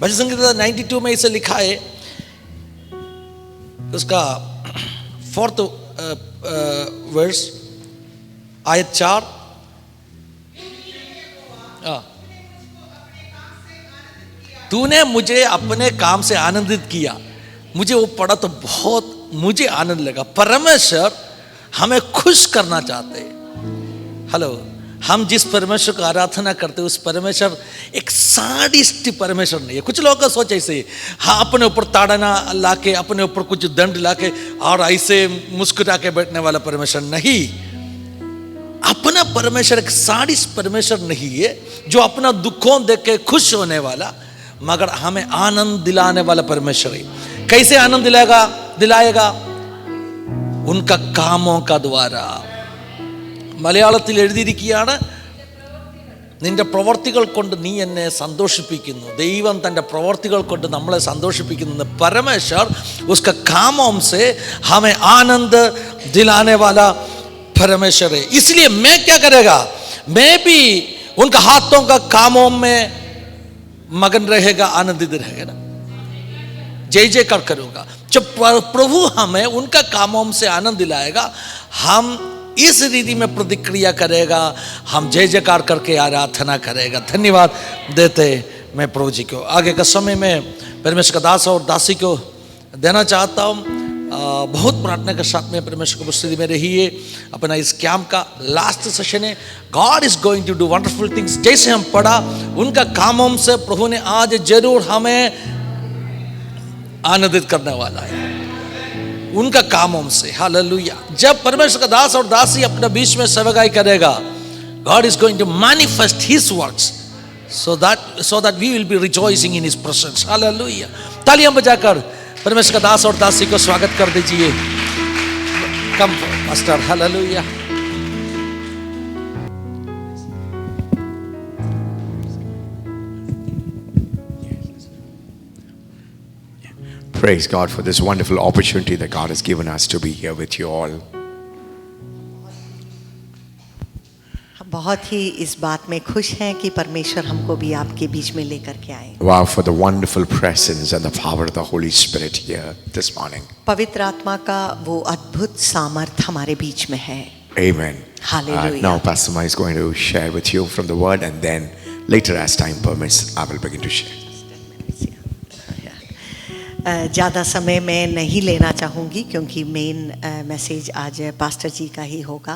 भजन संहिता 92 में इसे लिखा है, उसका 4th वर्स आयत 4। तूने मुझे अपने काम से आनंदित किया। मुझे वो पढ़ा तो बहुत मुझे आनंद लगा। परमेश्वर हमें खुश करना चाहते हैं। हेलो, हम जिस परमेश्वर को आराधना करते हैं उस परमेश्वर एक साडिस्ट परमेश्वर नहीं है। कुछ लोगों का सोच ऐसे, हाँ, अपने ऊपर ताड़ना लाके, अपने ऊपर कुछ दंड लाके और ऐसे मुस्कुरा के बैठने वाला परमेश्वर नहीं। अपना परमेश्वर एक साडिस्ट परमेश्वर नहीं है जो अपना दुखों देख के खुश होने वाला, मगर हमें आनंद दिलाने वाला परमेश्वर है। कैसे आनंद दिलाएगा? उनका कामों का द्वारा। മലയാളത്തിൽ എഴുതിയിരിക്കുകയാണ്, നിന്റെ പ്രവർത്തികൾ കൊണ്ട് നീ എന്നെ സന്തോഷിപ്പിക്കുന്നു. ദൈവം തൻ്റെ പ്രവർത്തികൾ കൊണ്ട് നമ്മളെ സന്തോഷിപ്പിക്കുന്നു. परमेश्वर उसका कामों से हमें आनंद दिलाने वाला परमेश्वर है। इसलिए मैं क्या करेगा? मैं भी उनका हाथों का कामों में मगन रहेगा, आनंदित रहेगा ना, जय जयकार करूंगा। जब प्रभु हमें उनका कामों से आनंद दिलाएगा, हम इस रीति में प्रतिक्रिया करेगा, हम जय जयकार करके आराधना करेगा। धन्यवाद देते मैं प्रभु जी को। आगे का समय में परमेश्वर का दास और दासी को देना चाहता हूँ। बहुत प्रार्थना के साथ में परमेश्वर की उपस्थिति में रहिए। अपना इस कैंप का लास्ट सेशन है। God is going to do wonderful things. जैसे हम पढ़ा, उनका कामों से प्रभु ने आज जरूर हमें आनंदित करने वाला है, उनका कामों से। हालेलुया। जब परमेश्वर का दास और दासी अपने बीच में सेवकाई करेगा, God is going to manifest his works so that we will be rejoicing in his presence. Hallelujah. तालियां बजाकर परमेश्वर का दास और दासी को स्वागत कर दीजिए। Come master. Hallelujah. Praise God for this wonderful opportunity that God has given us to be here with you all. बहुत ही इस बात में खुश हैं कि परमेश्वर हमको भी आपके बीच में लेकर के आए। Wow, for the wonderful presence and the power of the Holy Spirit here this morning. पवित्र आत्मा का वो अद्भुत सामर्थ हमारे बीच में है। Amen. Hallelujah. Now Pastor Ma is going to share with you from the word, and then later as time permits I will begin to share. ज़्यादा समय मैं नहीं लेना चाहूँगी क्योंकि मेन मैसेज आज पास्टर जी का ही होगा,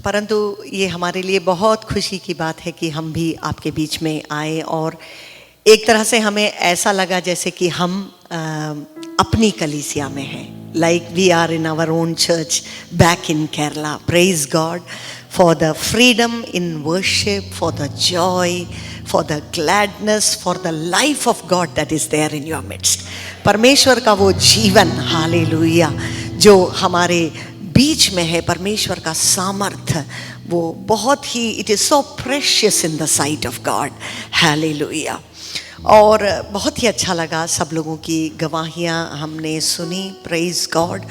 परंतु ये हमारे लिए बहुत खुशी की बात है कि हम भी आपके बीच में आए और एक तरह से हमें ऐसा लगा जैसे कि हम अपनी कलीसिया में हैं, like we are in our own church back in Kerala. Praise God for the freedom in worship, for the joy, for the gladness, for the life of God that is there in your midst. परमेश्वर का वो जीवन, hallelujah, जो हमारे बीच में है, परमेश्वर का सामर्थ्य, वो बहुत ही, it is so precious in the sight of God. Hallelujah. और बहुत ही अच्छा लगा, सब लोगों की गवाहियाँ हमने सुनी। Praise God.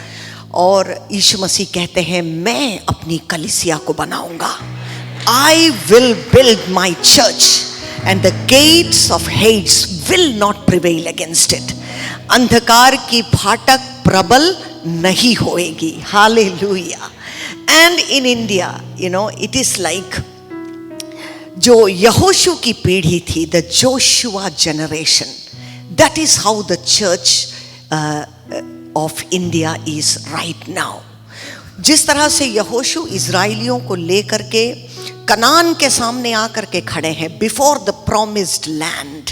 और यीशु मसीह कहते हैं, मैं अपनी कलीसिया को बनाऊंगा। I will build my church and the gates of Hades will not prevail against it. अंधकार की फाटक प्रबल नहीं होएगी। Hallelujah. And in India, you know, it is like जो यहोशू की पीढ़ी थी, the Joshua generation, that is how the church of India is right now. जिस तरह से यहोशू इजराइलियों को लेकर के कनान के सामने आकर के खड़े हैं, before the promised land,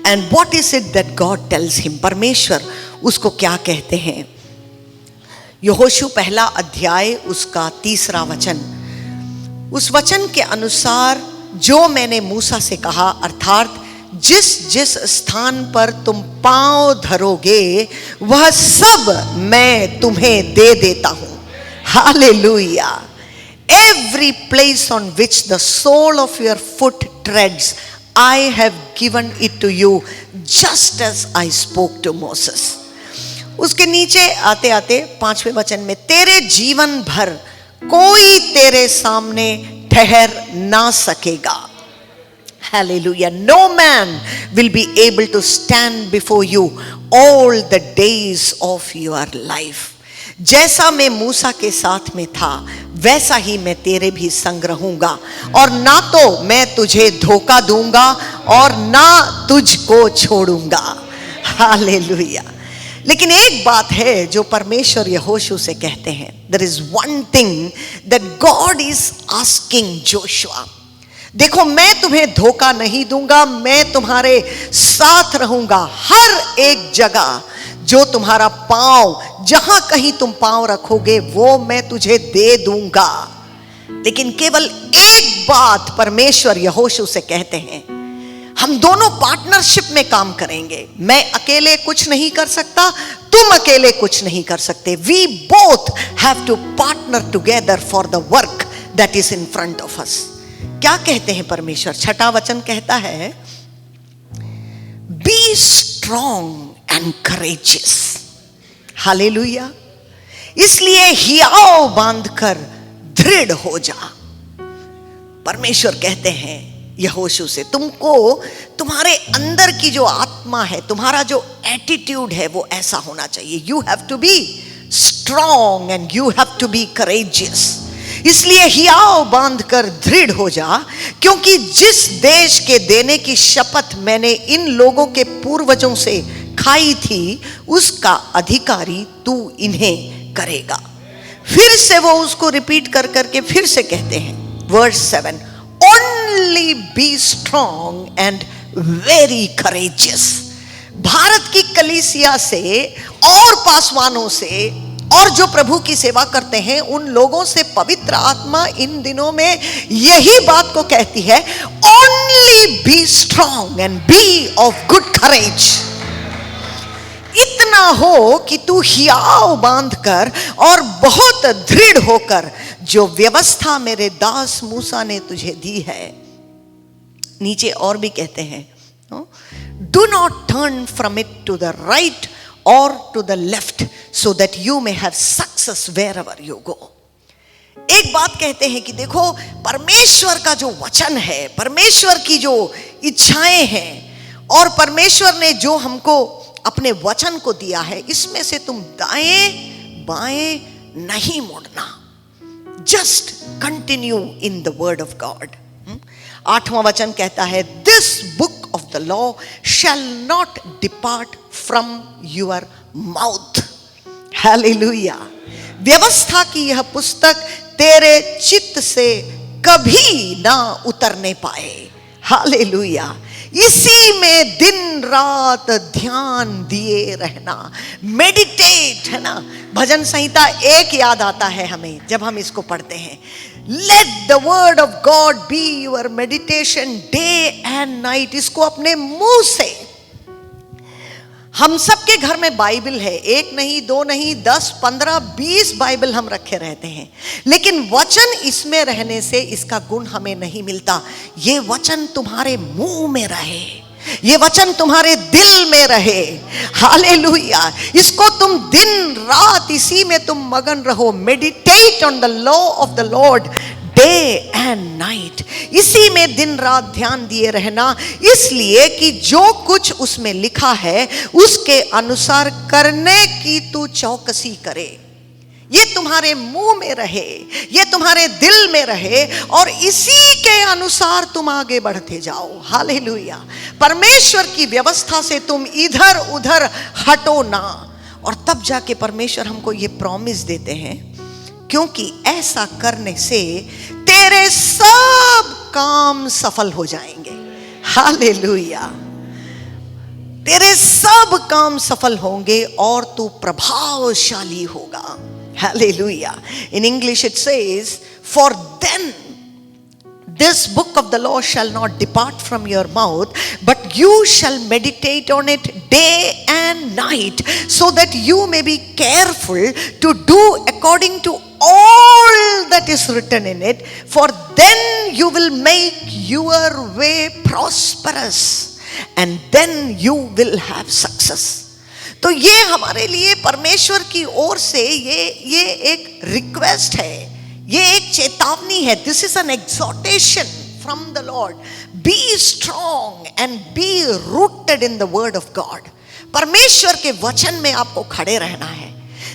and what is it that God tells him, परमेश्वर उसको क्या कहते हैं। यहोशू पहला अध्याय उसका 3 वचन, उस वचन के अनुसार जो मैंने मूसा से कहा, अर्थात जिस जिस स्थान पर तुम पांव धरोगे वह सब मैं तुम्हें दे देता हूं। Hallelujah. Every place on which the sole of your foot treads, I have given it to you, just as I spoke to Moses. उसके नीचे आते आते 5वें वचन में, तेरे जीवन भर कोई तेरे सामने ठहर ना सकेगा। Hallelujah. No man will be able to stand before you all the days of your life. जैसा मैं मूसा के साथ में था वैसा ही मैं तेरे भी संग रहूंगा, और ना तो मैं तुझे धोखा दूंगा और ना तुझको छोड़ूंगा। हालेलुया। लेकिन एक बात है जो परमेश्वर यहोशू से कहते हैं, there is one thing that God is asking Joshua. देखो, मैं तुम्हें धोखा नहीं दूंगा, मैं तुम्हारे साथ रहूंगा हर एक जगह। जो तुम्हारा पांव, जहां कहीं तुम पांव रखोगे वो मैं तुझे दे दूंगा। लेकिन केवल एक बात परमेश्वर यहोशू से कहते हैं, हम दोनों पार्टनरशिप में काम करेंगे। मैं अकेले कुछ नहीं कर सकता, तुम अकेले कुछ नहीं कर सकते। We both have to partner together for the work that is in front of us. क्या कहते हैं परमेश्वर? 6वां वचन कहता है, be strong and courageous. Hallelujah. इसलिए हियाव बांधकर दृढ़ हो जा। परमेश्वर कहते हैं यहोशू से, तुमको तुम्हारे अंदर की जो आत्मा है, तुम्हारा जो एटीट्यूड है वो ऐसा होना चाहिए। You have to be strong and you have to be courageous. इसलिए हियाव बांधकर दृढ़ हो जा, क्योंकि जिस देश के देने की शपथ मैंने इन लोगों के पूर्वजों से खाई थी उसका अधिकारी तू इन्हें करेगा। फिर से वो उसको रिपीट कर करके फिर से कहते हैं, verse 7, only be strong and very courageous. Bharat की कलीसिया से और पासवानों से और जो प्रभु की सेवा करते हैं उन लोगों से पवित्र आत्मा इन दिनों में यही बात को कहती है, only be strong and be of good courage. इतना हो कि तू हियाव बांधकर और बहुत दृढ़ होकर जो व्यवस्था मेरे दास मूसा ने तुझे दी है। नीचे और भी कहते हैं, do not turn from it to the right और to the left so that you may have success wherever you go. एक बात कहते हैं कि देखो, परमेश्वर का जो वचन है, परमेश्वर की जो इच्छाएं हैं और परमेश्वर ने जो हमको अपने वचन को दिया है, इसमें से तुम दाएं बाएं नहीं मुड़ना। Just continue in the word of God. 8वां वचन कहता है, this book of the law shall not depart from your mouth. Hallelujah. व्यवस्था की यह पुस्तक तेरे चित्त से कभी ना उतरने पाए। हालेलुया। इसी में दिन रात ध्यान दिए रहना, मेडिटेट, है ना। भजन संहिता 1 याद आता है हमें जब हम इसको पढ़ते हैं, let the word of God be your meditation day and night. इसको अपने मुंह से, हम सबके घर में बाइबल है, 1 नहीं 2 नहीं 10 15 20 बाइबल हम रखे रहते हैं, लेकिन वचन इसमें रहने से इसका गुण हमें नहीं मिलता। ये वचन तुम्हारे मुंह में रहे, ये वचन तुम्हारे दिल में रहे। हालेलुया। इसको तुम दिन रात इसी में तुम मगन रहो। Meditate on the law of the Lord day and night. इसी में दिन रात ध्यान दिए रहना, इसलिए कि जो कुछ उसमें लिखा है उसके अनुसार करने की तू चौकसी करे। ये तुम्हारे मुंह में रहे, ये तुम्हारे दिल में रहे और इसी के अनुसार तुम आगे बढ़ते जाओ। हालेलुया। परमेश्वर की व्यवस्था से तुम इधर उधर हटो ना। और तब जाके परमेश्वर हमको ये प्रॉमिस देते हैं, क्योंकि ऐसा करने से तेरे सब काम सफल हो जाएंगे। हालेलुया। तेरे सब काम सफल होंगे और तू प्रभावशाली होगा। Hallelujah. In English it says, for then this book of the law shall not depart from your mouth, but you shall meditate on it day and night, so that you may be careful to do according to all that is written in it, for then you will make your way prosperous and then you will have success. तो ये हमारे लिए परमेश्वर की ओर से ये एक request है, ये एक चेतावनी है। This is an exhortation from the Lord. Be strong and be rooted in the word of God. परमेश्वर के वचन में आपको खड़े रहना है.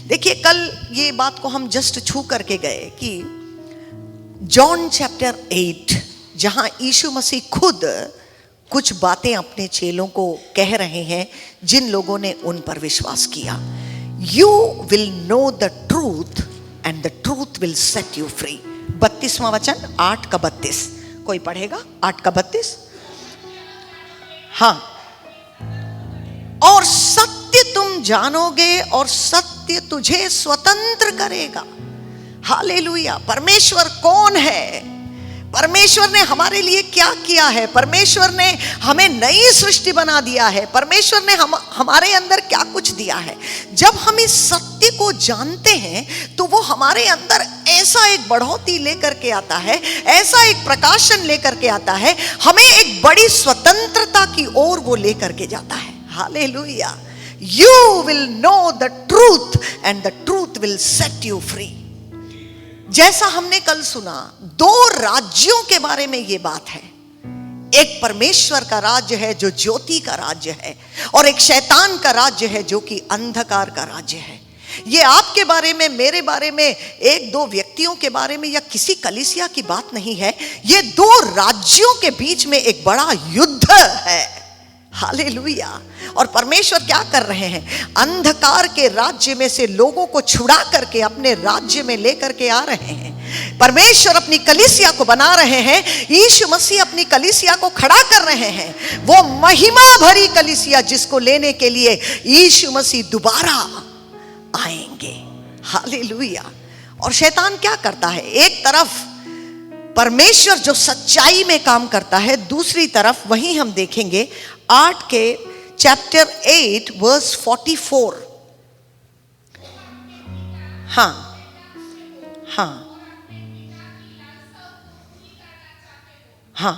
देखिए कल ये बात को हम जस्ट छू करके गए कि जॉन चैप्टर 8 जहां यीशु मसीह खुद कुछ बातें अपने चेलों को कह रहे हैं जिन लोगों ने उन पर विश्वास किया. You will know the truth and the truth will set you free. 32वां वचन 8 का 32. कोई पढ़ेगा 8 का 32? हाँ. और सत्य तुम जानोगे और सत्य तुझे स्वतंत्र करेगा. हालेलुया. परमेश्वर कौन है? परमेश्वर ने हमारे लिए क्या किया है? परमेश्वर ने हमें नई सृष्टि बना दिया है. परमेश्वर ने हमारे अंदर क्या कुछ दिया है. जब हम इस सत्य को जानते हैं तो वो हमारे अंदर ऐसा एक बढ़ोतरी लेकर के आता है, ऐसा एक प्रकाशन लेकर के आता है, हमें एक बड़ी स्वतंत्रता की ओर वो लेकर के जाता है. Hallelujah. You will know the truth and the truth will set you free. जैसा हमने कल सुना, दो राज्यों के बारे में ये बात है. एक परमेश्वर का राज्य है जो ज्योति का राज्य है, और एक शैतान का राज्य है जो कि अंधकार का राज्य है. ये आपके बारे में, मेरे बारे में, एक दो व्यक्तियों के बारे में या किसी कलीसिया की बात नहीं है. ये दो राज्यों के बीच में एक बड़ा युद्ध है. हालेलुया. और परमेश्वर क्या कर रहे हैं? अंधकार के राज्य में से लोगों को छुड़ा करके अपने राज्य में लेकर के आ रहे हैं. परमेश्वर अपनी कलीसिया को बना रहे हैं. यीशु मसीह अपनी कलीसिया को खड़ा कर रहे हैं. वो महिमा भरी कलीसिया जिसको लेने के लिए यीशु मसीह दोबारा आएंगे. हालेलुया. और शैतान क्या करता है? एक तरफ परमेश्वर जो सच्चाई में काम करता है, दूसरी तरफ वहीं हम देखेंगे 8 के चैप्टर 8 वर्स 44. हाँ हाँ हाँ.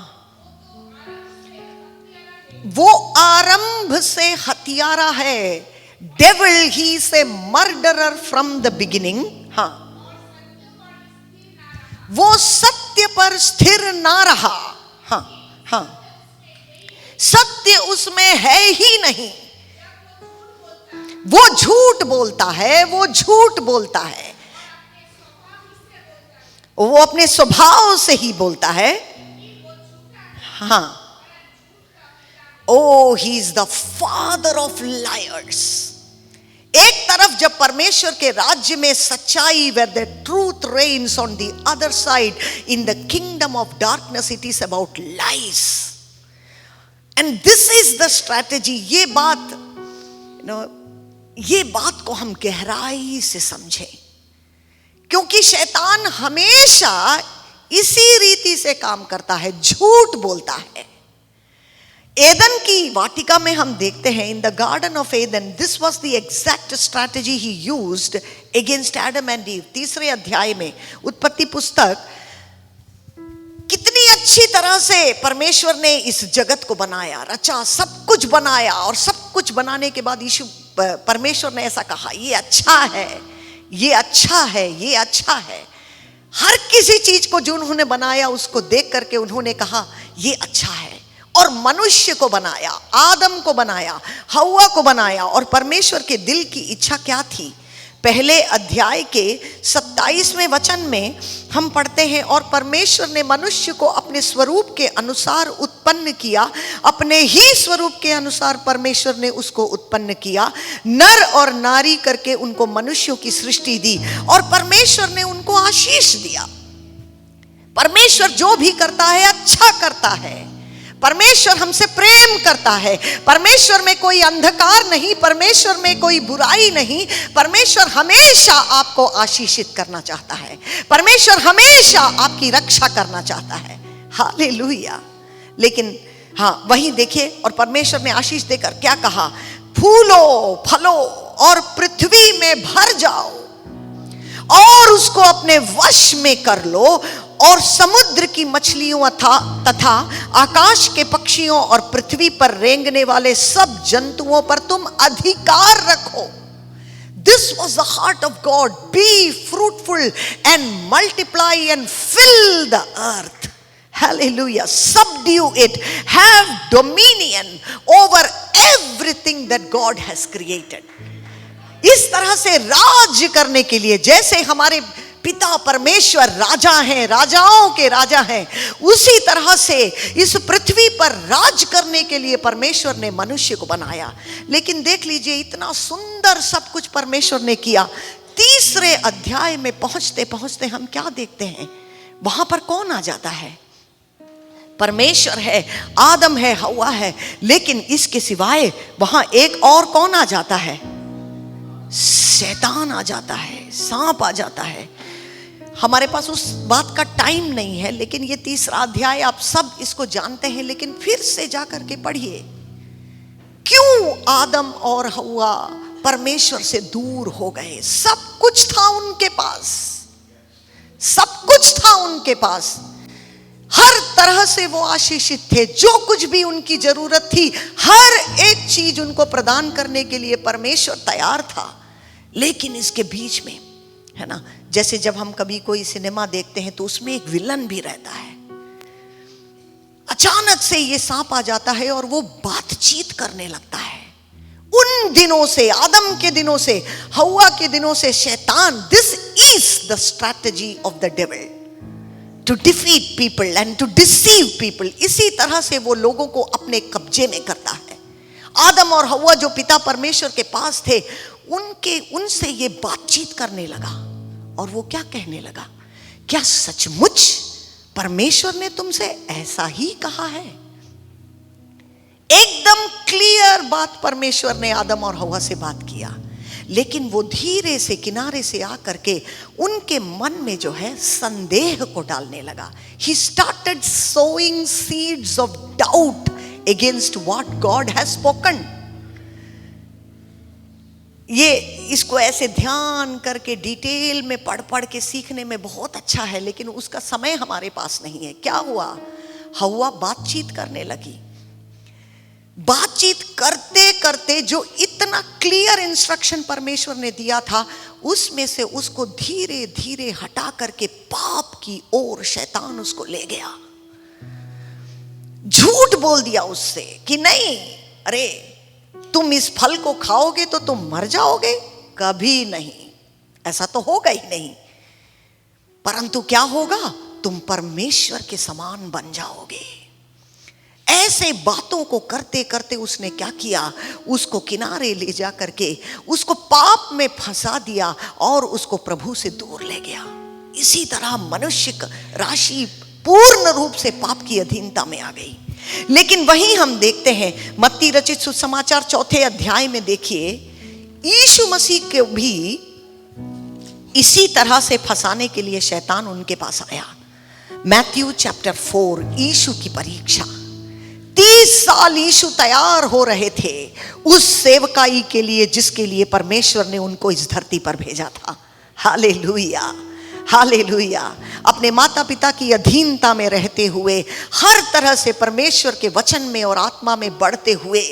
वो आरंभ से हत्यारा है. Devil he is a murderer from the beginning. हाँ. वो सत्य पर स्थिर ना रहा. हाँ हाँ. सत्य उसमें है ही नहीं. वो झूठ बोलता है, वो झूठ बोलता है, वो अपने स्वभाव से ही बोलता है. हाँ. Oh he is the father of liars. एक तरफ जब परमेश्वर के राज्य में सच्चाई, where the truth reigns, on the other side in the kingdom of darkness it is about lies. And this is the strategy. ये बात ये बात को हम गहराई से समझें, क्योंकि शैतान हमेशा इसी रीति से काम करता है, झूठ बोलता है. एदन की वाटिका में हम देखते हैं, in the garden of Edan, this was the exact strategy he used against Adam and ewe. 3 अध्याय में उत्पत्ति पुस्तक, कितनी अच्छी तरह से परमेश्वर ने इस जगत को बनाया, रचा, सब कुछ बनाया. और सब कुछ बनाने के बाद परमेश्वर ने ऐसा कहा, ये अच्छा है, ये अच्छा है, ये अच्छा है. हर किसी चीज को जो उन्होंने बनाया उसको देख करके उन्होंने कहा ये अच्छा है. और मनुष्य को बनाया, आदम को बनाया, हव्वा को बनाया. और परमेश्वर के दिल की इच्छा क्या थी? पहले अध्याय के 27वें वचन में हम पढ़ते हैं, और परमेश्वर ने मनुष्य को अपने स्वरूप के अनुसार उत्पन्न किया, अपने ही स्वरूप के अनुसार परमेश्वर ने उसको उत्पन्न किया, नर और नारी करके उनको मनुष्यों की सृष्टि दी. और परमेश्वर ने उनको आशीष दिया. परमेश्वर जो भी करता है अच्छा करता है. परमेश्वर हमसे प्रेम करता है. परमेश्वर में कोई अंधकार नहीं, परमेश्वर में कोई बुराई नहीं. परमेश्वर हमेशा आपको आशीषित करना चाहता है. परमेश्वर हमेशा आपकी रक्षा करना चाहता है. हालेलुया. लेकिन हाँ, वहीं देखिए, और परमेश्वर ने आशीष देकर क्या कहा? फूलो, फलो और पृथ्वी में भर जाओ और उसको अपने वश में कर लो, और समुद्र की मछलियों तथा आकाश के पक्षियों और पृथ्वी पर रेंगने वाले सब जंतुओं पर तुम अधिकार रखो. This was the heart of God. Be fruitful and multiply and fill the earth. Hallelujah. Subdue it. Have dominion over everything that God has created. इस तरह से राज करने के लिए, जैसे हमारे पिता परमेश्वर राजा हैं, राजाओं के राजा हैं, उसी तरह से इस पृथ्वी पर राज करने के लिए परमेश्वर ने मनुष्य को बनाया। लेकिन देख लीजिए, इतना सुंदर सब कुछ परमेश्वर ने किया, तीसरे अध्याय में पहुंचते पहुंचते हम क्या देखते हैं? वहां पर कौन आ जाता है? परमेश्वर है, आदम है, हव्वा है, लेकिन इसके सिवाय वहां एक और कौन आ जाता है? शैतान आ जाता है, सांप आ जाता है। हमारे पास उस बात का टाइम नहीं है, लेकिन ये तीसरा अध्याय आप सब इसको जानते हैं, लेकिन फिर से जा करके पढ़िए। क्यों आदम और हव्वा परमेश्वर से दूर हो गए? सब कुछ था उनके पास, सब कुछ था उनके पास, हर तरह से वो आशीषित थे, जो कुछ भी उनकी जरूरत थी हर एक चीज उनको प्रदान करने के लिए परमेश्वर तैयार था। लेकिन इसके बीच में, है ना, जैसे जब हम कभी कोई सिनेमा देखते हैं तो उसमें एक विलन भी रहता है। अचानक से ये सांप आ जाता है और वो बातचीत करने लगता है। उन दिनों से, आदम के दिनों से, हव्वा के दिनों से शैतान, this is the strategy of the devil, to defeat people and to deceive people. इसी तरह से वो लोगों को अपने कब्जे में करता है। आदम और हव्वा जो पिता परमेश्वर के पास थे, उनसे ये बातचीत करने लगा और वो क्या कहने लगा? क्या सचमुच परमेश्वर ने तुमसे ऐसा ही कहा है? एकदम क्लियर बात परमेश्वर ने आदम और हव्वा से बात किया, लेकिन वो धीरे से किनारे से आकर के उनके मन में जो है संदेह को डालने लगा। He started sowing seeds of doubt against what God has spoken. ये इसको ऐसे ध्यान करके डिटेल में पढ़ पढ़ के सीखने में बहुत अच्छा है, लेकिन उसका समय हमारे पास नहीं है। क्या हुआ? हव्वा बातचीत करने लगी। बातचीत करते करते जो इतना क्लियर इंस्ट्रक्शन परमेश्वर ने दिया था, उसमें से उसको धीरे धीरे हटा करके पाप की ओर शैतान उसको ले गया। झूठ बोल दिया उससे कि नहीं, अरे तुम इस फल को खाओगे तो तुम मर जाओगे। कभी नहीं, ऐसा तो होगा ही नहीं। परंतु क्या होगा? तुम परमेश्वर के समान बन जाओगे। ऐसे बातों को करते करते उसने क्या किया? उसको किनारे ले जा करके उसको पाप में फंसा दिया और उसको प्रभु से दूर ले गया। इसी तरह मनुष्य राशि पूर्ण रूप से पाप की अधीनता में आ गई। लेकिन वहीं हम देखते हैं मत्ती रचित सुसमाचार 4 अध्याय में, देखिए, यीशु मसीह के भी इसी तरह से फंसाने के लिए शैतान उनके पास आया। मैथ्यू चैप्टर 4, यीशु की परीक्षा। 30 साल यीशु तैयार हो रहे थे उस सेवकाई के लिए जिसके लिए परमेश्वर ने उनको इस धरती पर भेजा था। Hallelujah, hallelujah. अपने माता पिता की अधीनता में रहते हुए, हर तरह से परमेश्वर के वचन में और आत्मा में बढ़ते हुए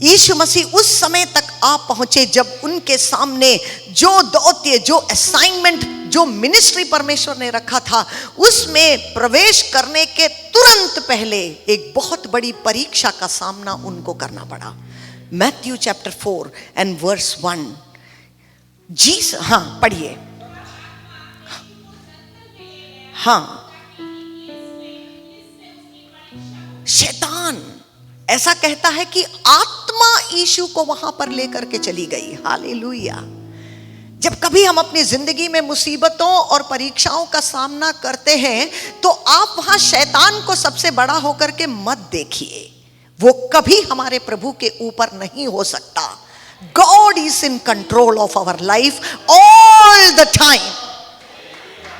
यीशु मसीह उस समय तक आ पहुंचे जब उनके सामने जो दौत्य, जो असाइनमेंट, जो मिनिस्ट्री परमेश्वर ने रखा था, उसमें प्रवेश करने के तुरंत पहले एक बहुत बड़ी परीक्षा का सामना उनको करना पड़ा। Matthew chapter 4 and verse 1। हाँ, पढ़िए। हाँ, शैतान ऐसा कहता है कि आत्मा यीशु को वहां पर लेकर के चली गई। हालेलुया। जब कभी हम अपनी जिंदगी में मुसीबतों और परीक्षाओं का सामना करते हैं तो आप वहां शैतान को सबसे बड़ा होकर के मत देखिए। वो कभी हमारे प्रभु के ऊपर नहीं हो सकता। God is in control of our life all the time.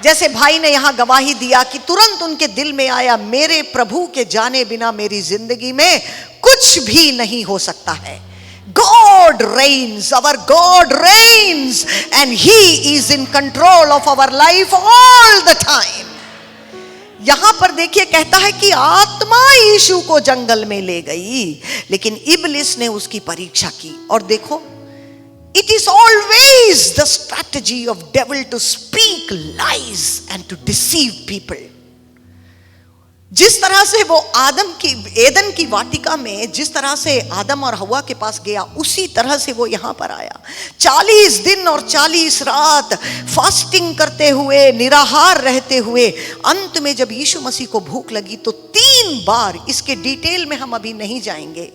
जैसे भाई ने यहां गवाही दिया कि तुरंत उनके दिल में आया, मेरे प्रभु के जाने बिना मेरी जिंदगी में कुछ भी नहीं हो सकता है। God reigns, our God reigns and He is in control of our life all the time. यहां पर देखिए कहता है कि आत्मा यीशु को जंगल में ले गई, लेकिन इब्लिस ने उसकी परीक्षा की। और देखो, it is always the strategy of devil to speak lies and to deceive people. जिस तरह से वो एदन की वाटिका में जिस तरह से आदम और हवा के पास गया, उसी तरह से वो यहां पर आया। 40 दिन और 40 रात फास्टिंग करते हुए, निराहार रहते हुए, अंत में जब यीशु मसीह को भूख लगी तो 3 बार, इसके डिटेल में हम अभी नहीं जाएंगे,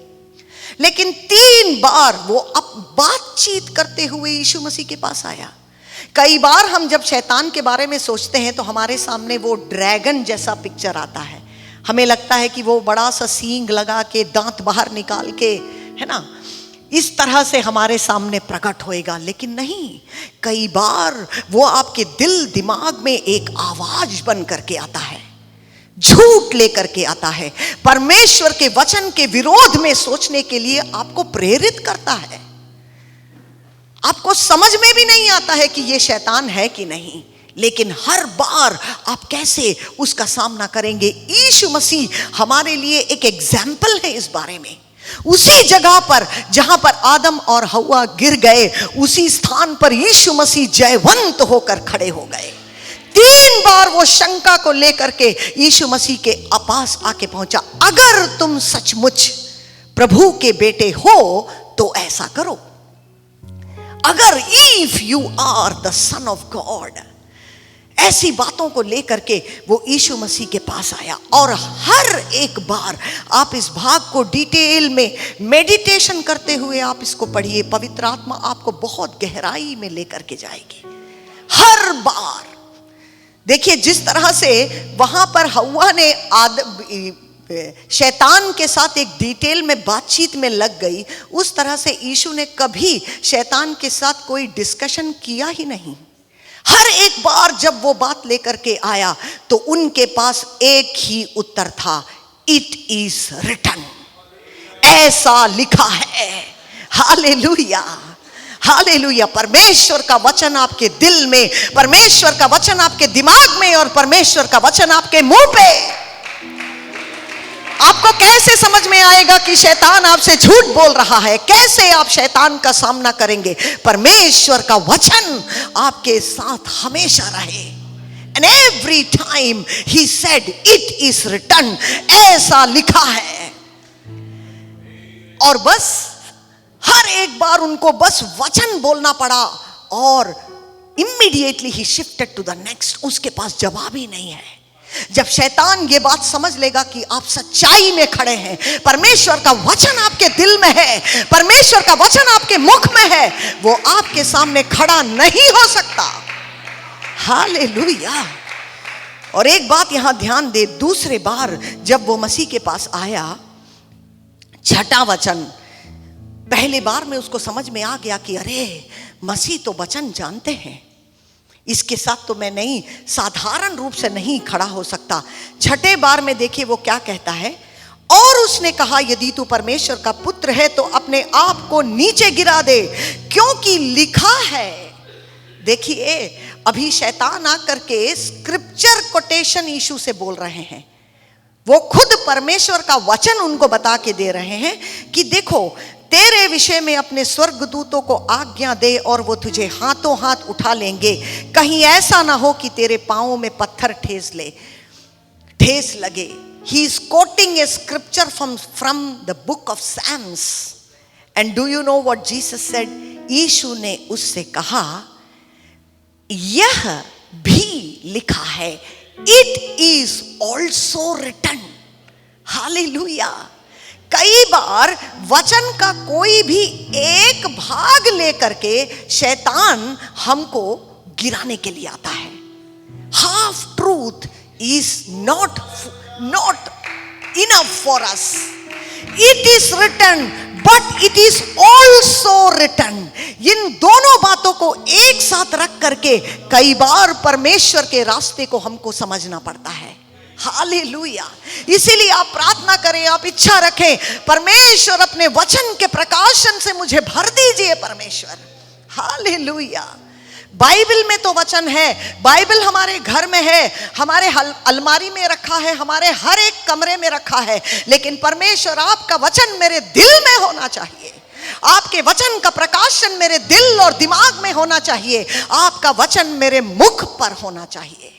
लेकिन 3 बार वो अब बातचीत करते हुए यीशु मसीह के पास आया। कई बार हम जब शैतान के बारे में सोचते हैं तो हमारे सामने वो ड्रैगन जैसा पिक्चर आता है। हमें लगता है कि वो बड़ा सा सींग लगा के, दांत बाहर निकाल के, है ना, इस तरह से हमारे सामने प्रकट होएगा। लेकिन नहीं, कई बार वो आपके दिल दिमाग में एक आवाज बन करके आता है, झूठ लेकर के आता है, परमेश्वर के वचन के विरोध में सोचने के लिए आपको प्रेरित करता है। आपको समझ में भी नहीं आता है कि ये शैतान है कि नहीं, लेकिन हर बार आप कैसे उसका सामना करेंगे। यीशु मसीह हमारे लिए एक एग्जाम्पल है इस बारे में। उसी जगह पर जहां पर आदम और हवा गिर गए, उसी स्थान पर यीशु मसीह जयवंत होकर खड़े हो गए। 3 बार वो शंका को लेकर के यीशु मसीह के पास आके पहुंचा, अगर तुम सचमुच प्रभु के बेटे हो तो ऐसा करो। अगर if you are the son of God, ऐसी बातों को लेकर के वो यीशु मसीह के पास आया। और हर एक बार आप इस भाग को डिटेल में मेडिटेशन करते हुए आप इसको पढ़िए, पवित्र आत्मा आपको बहुत गहराई में लेकर के जाएगी। हर बार देखिए, जिस तरह से वहां पर हव्वा ने शैतान के साथ एक डिटेल में बातचीत में लग गई, उस तरह से यीशु ने कभी शैतान के साथ कोई डिस्कशन किया ही नहीं। हर एक बार जब वो बात लेकर के आया तो उनके पास एक ही उत्तर था, इट इज रिटन, ऐसा लिखा है। Hallelujah, hallelujah. परमेश्वर का वचन आपके दिल में, परमेश्वर का वचन आपके दिमाग में और परमेश्वर का वचन आपके मुंह पे। आपको कैसे समझ में आएगा कि शैतान आपसे झूठ बोल रहा है? कैसे आप शैतान का सामना करेंगे? परमेश्वर का वचन आपके साथ हमेशा रहे। And every time he said, it is written, ऐसा लिखा है। और बस हर एक बार उनको बस वचन बोलना पड़ा और immediately he shifted to the next। उसके पास जवाब ही नहीं है। जब शैतान ये बात समझ लेगा कि आप सच्चाई में खड़े हैं, परमेश्वर का वचन आपके दिल में है, परमेश्वर का वचन आपके मुख में है, वो आपके सामने खड़ा नहीं हो सकता। हालेलुया। और एक बात यहां ध्यान दे, दूसरे बार जब वो मसीह के पास आया, 6ठा वचन, पहले बार में उसको समझ में आ गया कि अरे मसीह तो वचन जानते हैं, इसके साथ तो मैं नहीं, साधारण रूप से नहीं खड़ा हो सकता। 6ठे बार में देखिए वो क्या कहता है, और उसने कहा, यदि तू परमेश्वर का पुत्र है तो अपने आप को नीचे गिरा दे, क्योंकि लिखा है। देखिए, अभी शैतान आकर के स्क्रिप्चर कोटेशन यीशु से बोल रहे हैं। वो खुद परमेश्वर का वचन उनको बता के दे रहे हैं कि देखो, तेरे विषय में अपने स्वर्गदूतों को आज्ञा दे और वो तुझे हाथों हाथ उठा लेंगे, कहीं ऐसा ना हो कि तेरे पांवों में पत्थर ठेस लगे। He is quoting a scripture from the book of Psalms. And do you know what Jesus said? यीशु ने उससे कहा, यह भी लिखा है, it is also written। Hallelujah. कई बार वचन का कोई भी एक भाग लेकर के शैतान हमको गिराने के लिए आता है। Half truth is not enough for us. It is written but it is also written. इन दोनों बातों को एक साथ रख करके कई बार परमेश्वर के रास्ते को हमको समझना पड़ता है। हालेलुया। इसीलिए आप प्रार्थना करें, आप इच्छा रखें, परमेश्वर अपने वचन के प्रकाशन से मुझे भर दीजिए परमेश्वर। हालेलुया। बाइबल में तो वचन है, बाइबल हमारे घर में है, हमारे अलमारी में रखा है, हमारे हर एक कमरे में रखा है, लेकिन परमेश्वर आपका वचन मेरे दिल में होना चाहिए। आपके वचन का प्रकाशन मेरे दिल और दिमाग में होना चाहिए। आपका वचन मेरे मुख पर होना चाहिए।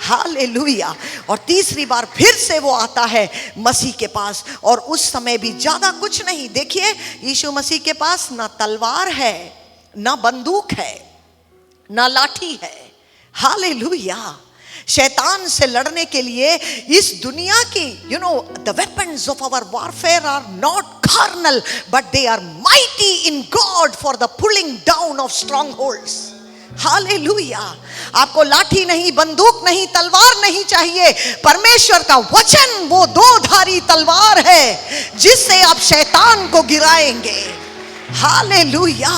हालेलुया। और तीसरी बार फिर से वो आता है मसीह के पास, और उस समय भी ज्यादा कुछ नहीं। देखिए, यीशु मसीह के पास ना तलवार है, ना बंदूक है, ना लाठी है। हालेलुया। शैतान से लड़ने के लिए इस दुनिया की the weapons of our warfare are not carnal, but they are mighty in God for the pulling down of strongholds. Hallelujah. आपको लाठी नहीं, बंदूक नहीं, तलवार नहीं चाहिए। परमेश्वर का वचन वो दो धारी तलवार है जिससे आप शैतान को गिराएंगे। हालेलुया।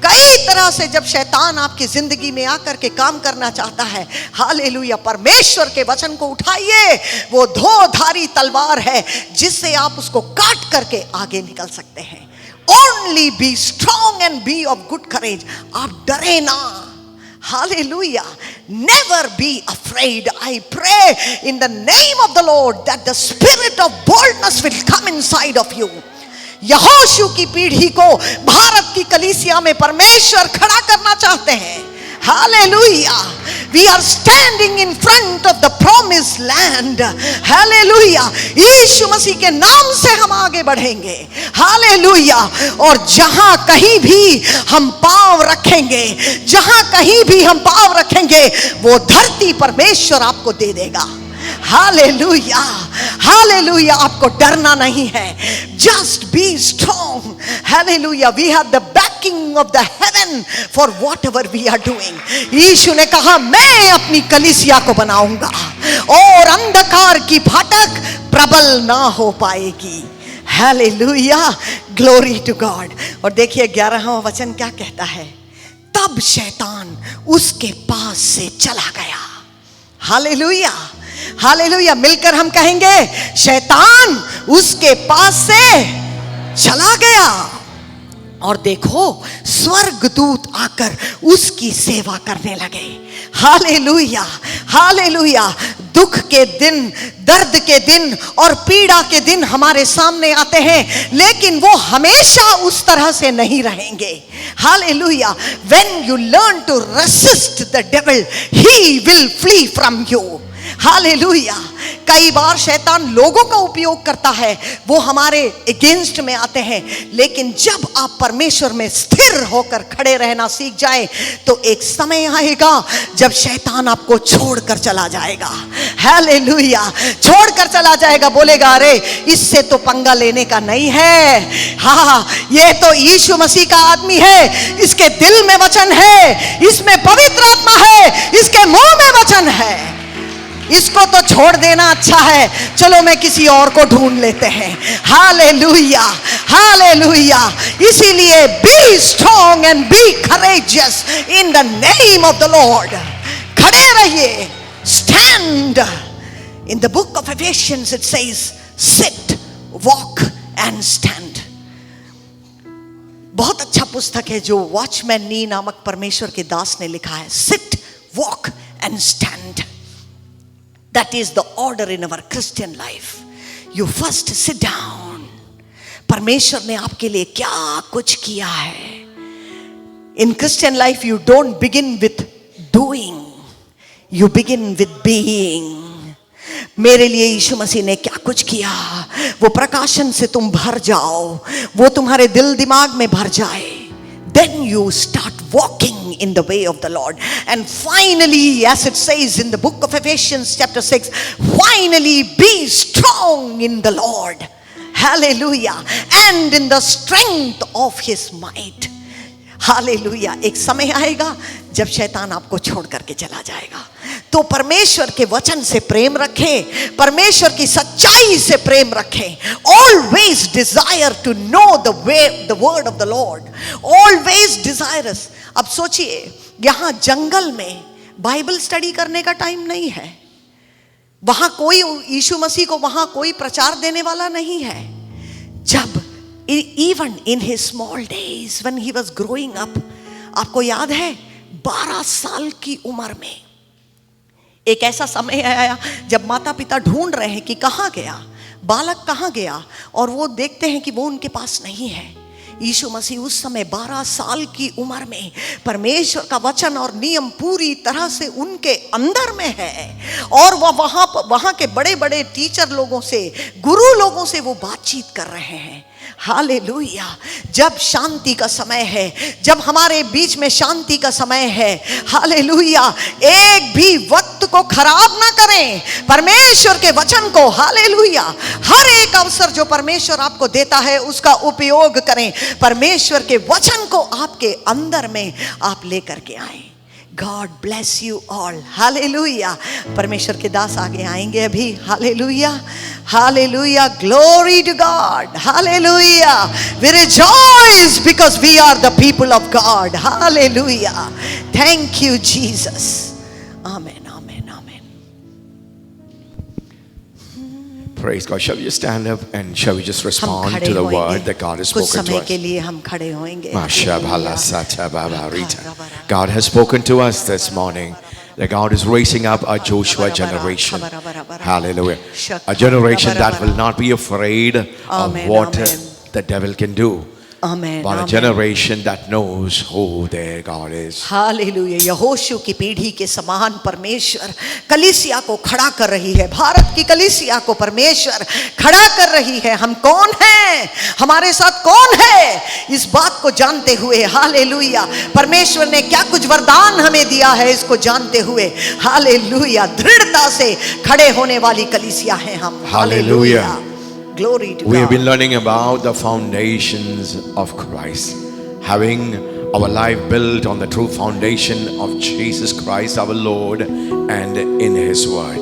कई तरह से जब शैतान आपकी जिंदगी में आकर के काम करना चाहता है, हालेलुया, परमेश्वर के वचन को उठाइए। वो दो धारी तलवार है जिससे आप उसको काट करके आगे निकल सकते हैं। Only be strong and be of good courage. आप डरे ना। Hallelujah. Never be afraid. I pray in the name of the Lord that the spirit of boldness will come inside of you. यहोशू की पीढ़ी को भारत की कलीसिया में परमेश्वर खड़ा करना चाहते हैं। Hallelujah. We are standing in front of the promised land. Hallelujah. यीशु मसीह के नाम से हम आगे बढ़ेंगे। Hallelujah. और जहां कहीं भी हम पांव रखेंगे, जहां कहीं भी हम पांव रखेंगे, वो धरती परमेश्वर आपको दे देगा। Hallelujah, hallelujah. आपको डरना नहीं है। Just be strong. Hallelujah. We have the backing of the heaven for whatever we are doing. यीशु ने कहा, मैं अपनी कलीसिया को बनाऊंगा और अंधकार की फाटक प्रबल ना हो पाएगी। Hallelujah, glory to God. और देखिए 11वां वचन क्या कहता है, तब शैतान उसके पास से चला गया। Hallelujah, hallelujah. मिलकर हम कहेंगे, शैतान उसके पास से चला गया। और देखो, स्वर्गदूत आकर उसकी सेवा करने लगे। Hallelujah, hallelujah. दुख के दिन, दर्द के दिन और पीड़ा के दिन हमारे सामने आते हैं, लेकिन वो हमेशा उस तरह से नहीं रहेंगे। Hallelujah. When you learn to resist the devil, he will flee from you. Hallelujah. कई बार शैतान लोगों का उपयोग करता है, वो हमारे अगेंस्ट में आते हैं, लेकिन जब आप परमेश्वर में स्थिर होकर खड़े रहना सीख जाएं, तो एक समय आएगा जब शैतान आपको छोड़कर चला जाएगा। हालेलुया। छोड़कर चला जाएगा, बोलेगा, अरे इससे तो पंगा लेने का नहीं है। हाँ, ये तो यीशु मसीह का आदमी है, इसके दिल में वचन है, इसमें पवित्र आत्मा है, इसके मुंह में वचन है, इसको तो छोड़ देना अच्छा है, चलो मैं किसी और को ढूंढ लेते हैं। Hallelujah, hallelujah. इसीलिए be strong and be courageous in the name of the Lord. खड़े रहिए। Stand. In the book of Ephesians it says, sit, walk and stand. बहुत अच्छा पुस्तक है जो वॉचमैन नी नामक परमेश्वर के दास ने लिखा है। Sit, walk and stand. That is the order in our Christian life. You first sit down. परमेश्वर ने आपके लिए क्या कुछ किया है। In Christian life you don't begin with doing. You begin with being. मेरे लिए यीशु मसीह ने क्या कुछ किया, वो प्रकाशन से तुम भर जाओ, वो तुम्हारे दिल दिमाग में भर जाए। Then you start walking in the way of the Lord. And finally, as it says in the book of Ephesians chapter 6, finally be strong in the Lord. Hallelujah. And in the strength of his might. Hallelujah. एक समय आएगा जब शैतान आपको छोड़ करके चला जाएगा, तो परमेश्वर के वचन से प्रेम रखें, परमेश्वर की सच्चाई से प्रेम रखें। Always desire to know the way, the word of the Lord. Always desirous. अब सोचिए, यहाँ जंगल में बाइबल स्टडी करने का टाइम नहीं है, वहां कोई यीशु मसीह को वहां कोई प्रचार देने वाला नहीं है। जब even in his small days when he was growing up, आपको याद है 12 साल की उम्र में एक ऐसा समय आया जब माता पिता ढूंढ रहे हैं कि कहाँ गया बालक, कहाँ गया, और वो देखते हैं कि वो उनके पास नहीं है। यीशु मसीह उस समय 12 साल की उम्र में परमेश्वर का वचन और नियम पूरी तरह से उनके अंदर में है, और वह वहाँ के बड़े बड़े टीचर लोगों से, गुरु लोगों से वो बातचीत कर रहे हैं। हालेलुया। जब शांति का समय है, जब हमारे बीच में शांति का समय है, हालेलुया, एक भी वक्त को खराब ना करें परमेश्वर के वचन को। हालेलुया। हर एक अवसर जो परमेश्वर आपको देता है उसका उपयोग करें, परमेश्वर के वचन को आपके अंदर में आप लेकर के आए। God bless you all. Hallelujah. परमेश्वर के दास आगे आएंगे अभी। Hallelujah, hallelujah, glory to God. Hallelujah. We rejoice because we are the people of God. Hallelujah. Thank you Jesus. Amen, amen, amen. Praise God. Shall we just stand up and shall we just हम respond खड़े to the होएंगे। word that God has कुछ spoken to समय us? के लिए हम खड़े होएंगे। God has spoken to us this morning that God is raising up a Joshua generation. Hallelujah. A generation that will not be afraid of Amen, what amen. the devil can do, Amen, but a amen. generation that knows who their God is. Hallelujah. यहोशू की पीढ़ी के समान परमेश्वर कलीसिया को खड़ा कर रही है। भारत की कलीसिया को परमेश्वर खड़ा कर रही है। हम कौन हैं, हमारे साथ कौन है, इस बात को जानते हुए, हालेलुया, परमेश्वर ने क्या कुछ वरदान हमें दिया है इसको जानते हुए, हालेलुया, दृढ़ता से खड़े होने वाली कलीसिया हैं हम। Hallelujah. Glory to We have God. been learning about the foundations of Christ, having our life built on the true foundation of Jesus Christ our Lord and in His Word.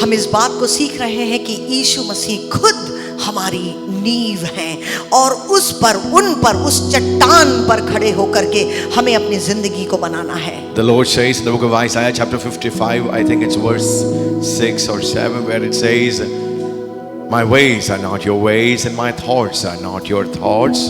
हम इस बात को सीख रहे हैं कि यीशु मसीह खुद हमारी नींव हैं और उस पर, उन पर, उस चट्टान पर खड़े होकर के हमें अपनी जिंदगी को बनाना है। The Lord says in the book of Isaiah chapter 55, I think it's verse 6 or 7, where it says, my ways are not your ways and my thoughts are not your thoughts.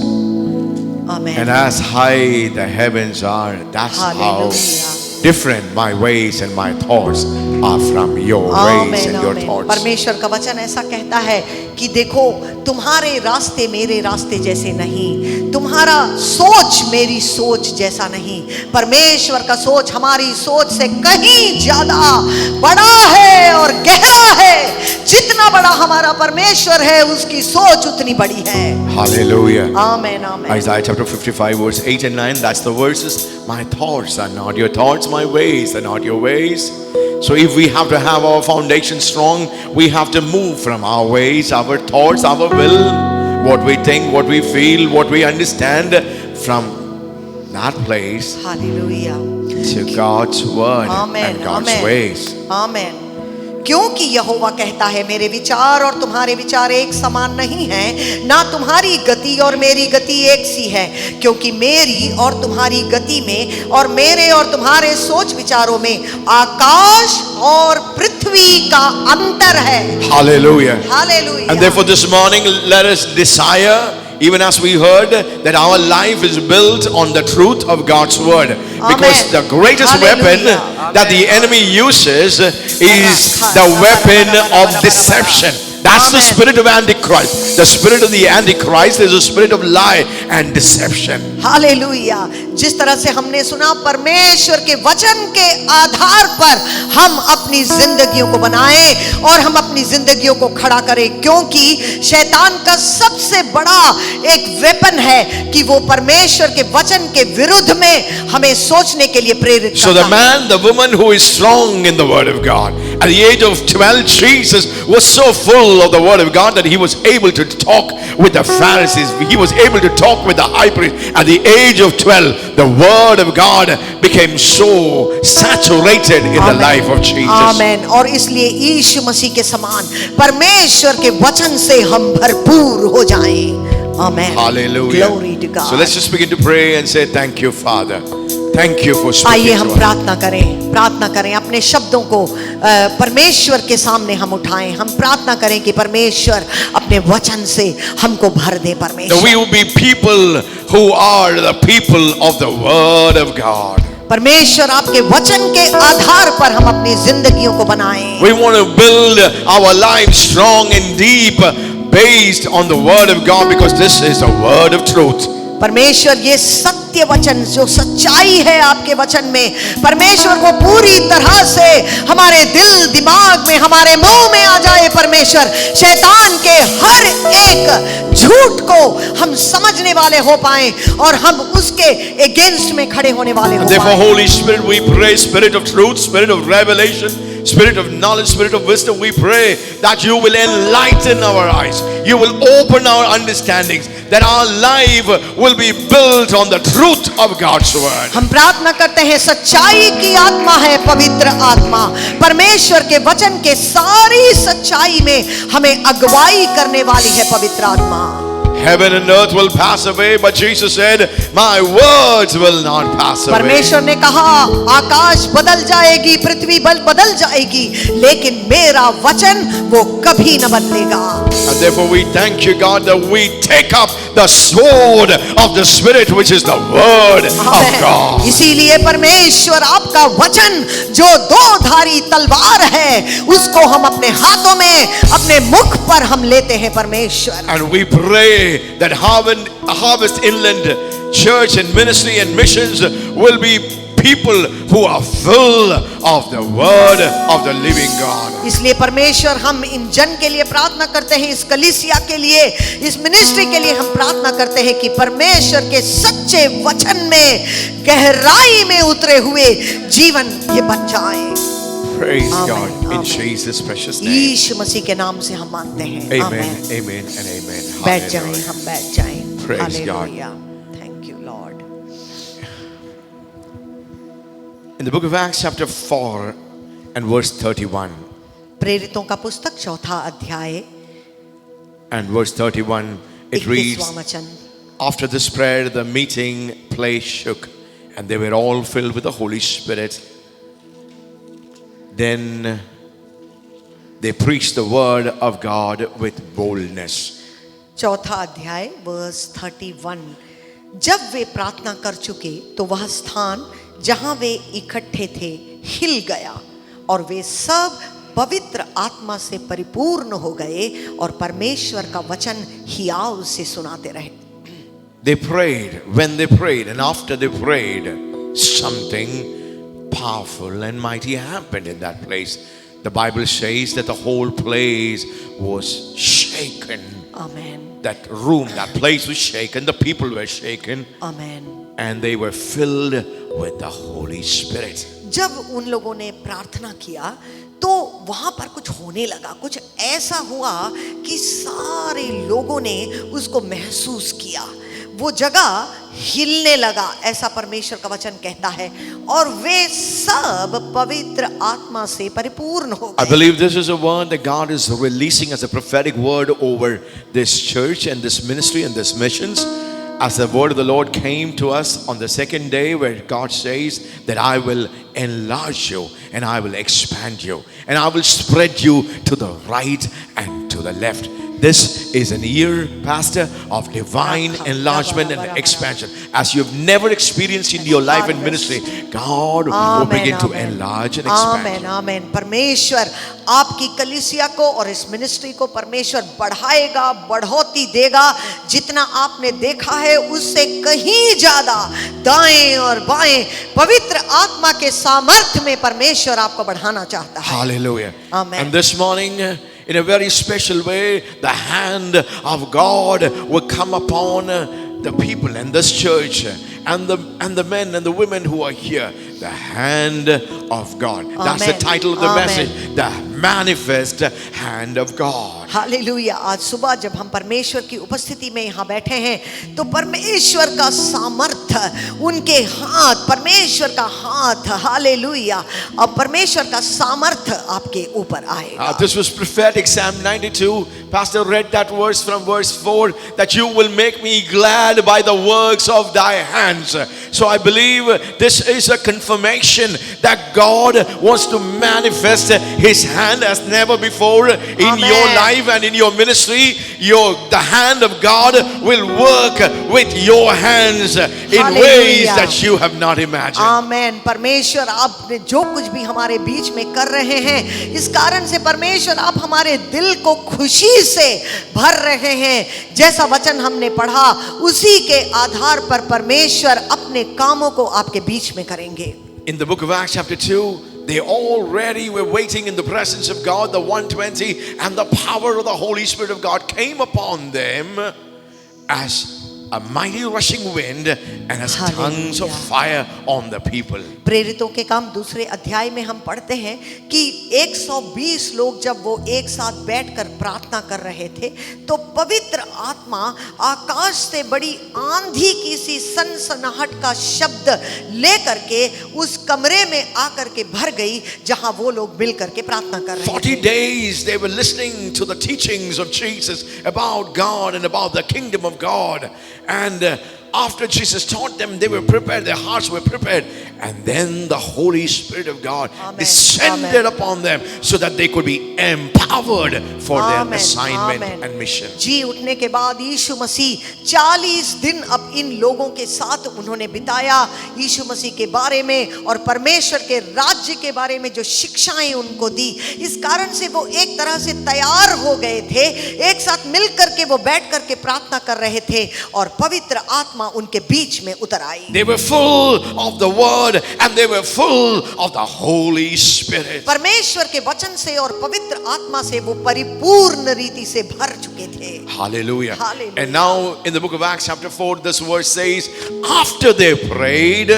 Amen. And as high the heavens are, that's how hallelujah. different my ways and my thoughts are from your ways amen, and your amen. thoughts. परमेश्वर का वचन ऐसा कहता है कि देखो तुम्हारे रास्ते मेरे रास्ते जैसे नहीं, तुम्हारा सोच मेरी सोच जैसा नहीं। परमेश्वर का सोच हमारी सोच से कहीं ज्यादा बड़ा है और गहरा है। जितना बड़ा हमारा परमेश्वर है उसकी सोच उतनी बड़ी है। Hallelujah. Amen, amen. Isaiah chapter 55 verse 8 and 9, that's the verses. My thoughts are not your thoughts, my ways are not your ways. So if we have to have our foundation strong, we have to move from our ways, our thoughts, our will, what we think, what we feel, what we understand, from that place hallelujah. to God's word amen, and God's amen, ways. आमेन। क्योंकि यहोवा कहता है मेरे विचार और तुम्हारे विचार एक समान नहीं हैं, ना तुम्हारी गति और मेरी गति एक सी है। क्योंकि मेरी और तुम्हारी गति में और मेरे और तुम्हारे सोच विचारों में आकाश और पृथ्वी का अंतर है। Hallelujah. Hallelujah. And therefore this morning let us desire, even as we heard, that our life is built on the truth of God's word. Because Amen. the greatest Hallelujah. weapon that the enemy uses is the weapon of deception. That's the Amen. spirit of Antichrist. The spirit of the Antichrist is a spirit of lie and deception. Hallelujah. जिस तरह से हमने सुना, परमेश्वर के वचन के आधार पर हम अपनी जिंदगियों को बनाएं और हम अपनी जिंदगियों को खड़ा करें, क्योंकि शैतान का सबसे बड़ा एक वेपन है कि वो परमेश्वर के वचन के विरुद्ध में हमें सोचने के लिए प्रेरित So the करता है। man, the woman who is strong in the word of God, at the age of 12, Jesus was so full of the word of God that he was able to talk with the Pharisees. He was able to talk with the high priest. At the age of 12, the word of God became so saturated in the life of Jesus. आमेन। और इसलिए यीशु मसीह के समान परमेश्वर के वचन से हम भरपूर हो जाएं। आमेन। Hallelujah. Glory to God. So let's just begin to pray and say, thank you, Father. Thank you for आइए speaking हम to us. प्रार्थना करें अपने शब्दों को परमेश्वर के सामने हम उठाएं। हम प्रार्थना करें कि परमेश्वर अपने वचन से हमको भर दे। That परमेश्वर, we will be people who are the people of the word of God. परमेश्वर आपके वचन के आधार पर हम अपनी जिंदगियों को बनाएं। We want to build our lives strong and deep based on the word of God, because this is the word of truth. परमेश्वर ये सत्य वचन जो सच्चाई है आपके वचन में, परमेश्वर वो पूरी तरह से हमारे दिल दिमाग में, हमारे मुंह में आ जाए। परमेश्वर शैतान के हर एक झूठ को हम समझने वाले हो पाए और हम उसके अगेंस्ट में खड़े होने वाले हो Therefore, पाए। Holy Spirit, we pray, Spirit of truth, Spirit of revelation, Spirit of knowledge, Spirit of wisdom, we pray that you will enlighten our eyes. You will open our understandings, that our life will be built on the truth of God's word. हम प्रार्थना करते हैं, सच्चाई की आत्मा है पवित्र आत्मा, परमेश्वर के वचन के सारी सच्चाई में हमें अगुवाई करने वाली है पवित्र आत्मा। Heaven and earth will pass away, but Jesus said, my words will not pass away. परमेश्वर ने कहा आकाश बदल जाएगी, पृथ्वी बदल जाएगी, लेकिन मेरा वचन वो कभी न बदलेगा। And therefore we thank you, God, that we take up the sword of the Spirit, which is the word of God. इसीलिए परमेश्वर आपका वचन जो दो धारी तलवार है, उसको हम अपने हाथों में, अपने मुख पर हम लेते हैं परमेश्वर। And we pray that Harvest Inland Church and Ministry and Missions will be people who are full of the word of the living God. इसलिए परमेश्वर हम इन जन के लिए प्रार्थना करते हैं, इस कलीसिया के लिए, इस मिनिस्ट्री के लिए हम प्रार्थना करते हैं कि परमेश्वर के सच्चे वचन में गहराई में उतरे हुए जीवन ये बन जाए। Praise Amen, God in amen. Jesus' precious name. यीशु मसीह के नाम से हम मांगते हैं। Amen, amen, and amen. बैठ जाएं, Hallelujah. हम बैठ जाएं। Praise God. Hallelujah. Thank you, Lord. In the book of Acts chapter 4 and verse 31 प्रेरितों का पुस्तक चौथा अध्याय and verse 31, it 21वां reads, वचन। after this prayer the meeting place shook and they were all filled with the Holy Spirit. Then they preached the word of God with boldness. चौथा अध्याय verse 31। जब वे प्रार्थना कर चुके तो वह स्थान जहां वे इकट्ठे थे हिल गया और वे सब पवित्र आत्मा से परिपूर्ण हो गए और परमेश्वर का वचन हियाव से सुनाते रहे। They prayed. When they prayed and after they prayed, something powerful and mighty happened in that place. The Bible says that the whole place was shaken. Amen, That room, that place was shaken. The people were shaken amen. and they were filled with the Holy Spirit. जब उन लोगों ने प्रार्थना किया तो वहां पर कुछ होने लगा, कुछ ऐसा हुआ कि सारे लोगों ने उसको महसूस किया, वो जगह हिलने लगा, ऐसा परमेश्वर का वचन कहता है, और वे सब पवित्र आत्मा से परिपूर्ण हो I गए। believe this is a word that God is releasing as a prophetic word over this church and this ministry and this missions. As the word of the Lord came to us on the second day, where God says that I will enlarge you and I will expand you and I will spread you to the right and to the left. This is an year, Pastor, of divine enlargement and expansion. As you've never experienced in your life and ministry, God will begin to enlarge and expand. आमेन, आमेन। परमेश्वर आपकी कलीसिया को और इस ministry को परमेश्वर बढ़ाएगा, बढ़ोतरी देगा। जितना आपने देखा है उससे कहीं ज्यादा दाएं और बाएं पवित्र आत्मा के सामर्थ्य में परमेश्वर आपको बढ़ाना चाहता है। Hallelujah. Amen. And this morning, in a very special way, the hand of God will come upon the people and this church and the men and the women who are here. The hand of God. That's the Amen. title of the Amen. message. The manifest hand of God. Hallelujah. आज सुबह जब हम परमेश्वर की उपस्थिति में यहाँ बैठे हैं तो परमेश्वर का सामर्थ्य, उनके हाथ, परमेश्वर का हाथ, हालेलुया, और परमेश्वर का सामर्थ्य आपके ऊपर आएगा। This was prophetic. Psalm 92. Pastor read that verse from verse 4, that you will make me glad by the works of thy hands. So I believe this is a confirmation that God wants to manifest his hand hand as never before in Amen. your life and in your ministry. The hand of God will work with your hands in ways Hallelujah. that you have not imagined. आमेन। परमेश्वर आप जो कुछ भी हमारे बीच में कर रहे हैं, इस कारण से परमेश्वर आप हमारे दिल को खुशी से भर रहे हैं। जैसा वचन हमने पढ़ा उसी के आधार पर परमेश्वर अपने कामों को आपके बीच में करेंगे। In the book of Acts chapter 2, they already were waiting in the presence of God, the 120, and the power of the Holy Spirit of God came upon them as a mighty rushing wind and as tongues of fire on the people. प्रेरितों के काम दूसरे अध्याय में हम पढ़ते हैं कि 120 लोग जब वो एक साथ बैठकर प्रार्थना कर रहे थे तो पवित्र आत्मा आकाश से बड़ी आंधी की सी सनसनाहट का शब्द लेकर के उस कमरे में आकर के भर गई जहां वो लोग मिलकर के प्रार्थना कर रहे 40 थे। days they were listening to the teachings of Jesus about God and about the kingdom of God. And after Jesus taught them, they were prepared, their hearts were prepared. And then the Holy Spirit of God Amen. descended Amen. upon them so that they could be empowered for their Amen. assignment Amen. and mission. जी उठने के बाद यीशु मसीह 40 दिन अब इन लोगों के साथ उन्होंने बिताया, यीशु मसीह के बारे में और परमेश्वर के राज्य के बारे में जो शिक्षाएं उनको दी। इस कारण से वो एक तरह से तैयार हो गए थे, एक साथ मिल करके वो बैठ करके प्रार्थना कर रहे थे और पवित्र आत्मा उनके बीच में उतर आई। They were full of the word and they were full of the Holy Spirit. परमेश्वर के वचन से और पवित्र आत्मा से वो परिपूर्ण रीति से भर चुके थे। Hallelujah. Hallelujah. And now in the book of Acts chapter 4, this verse says, after they prayed,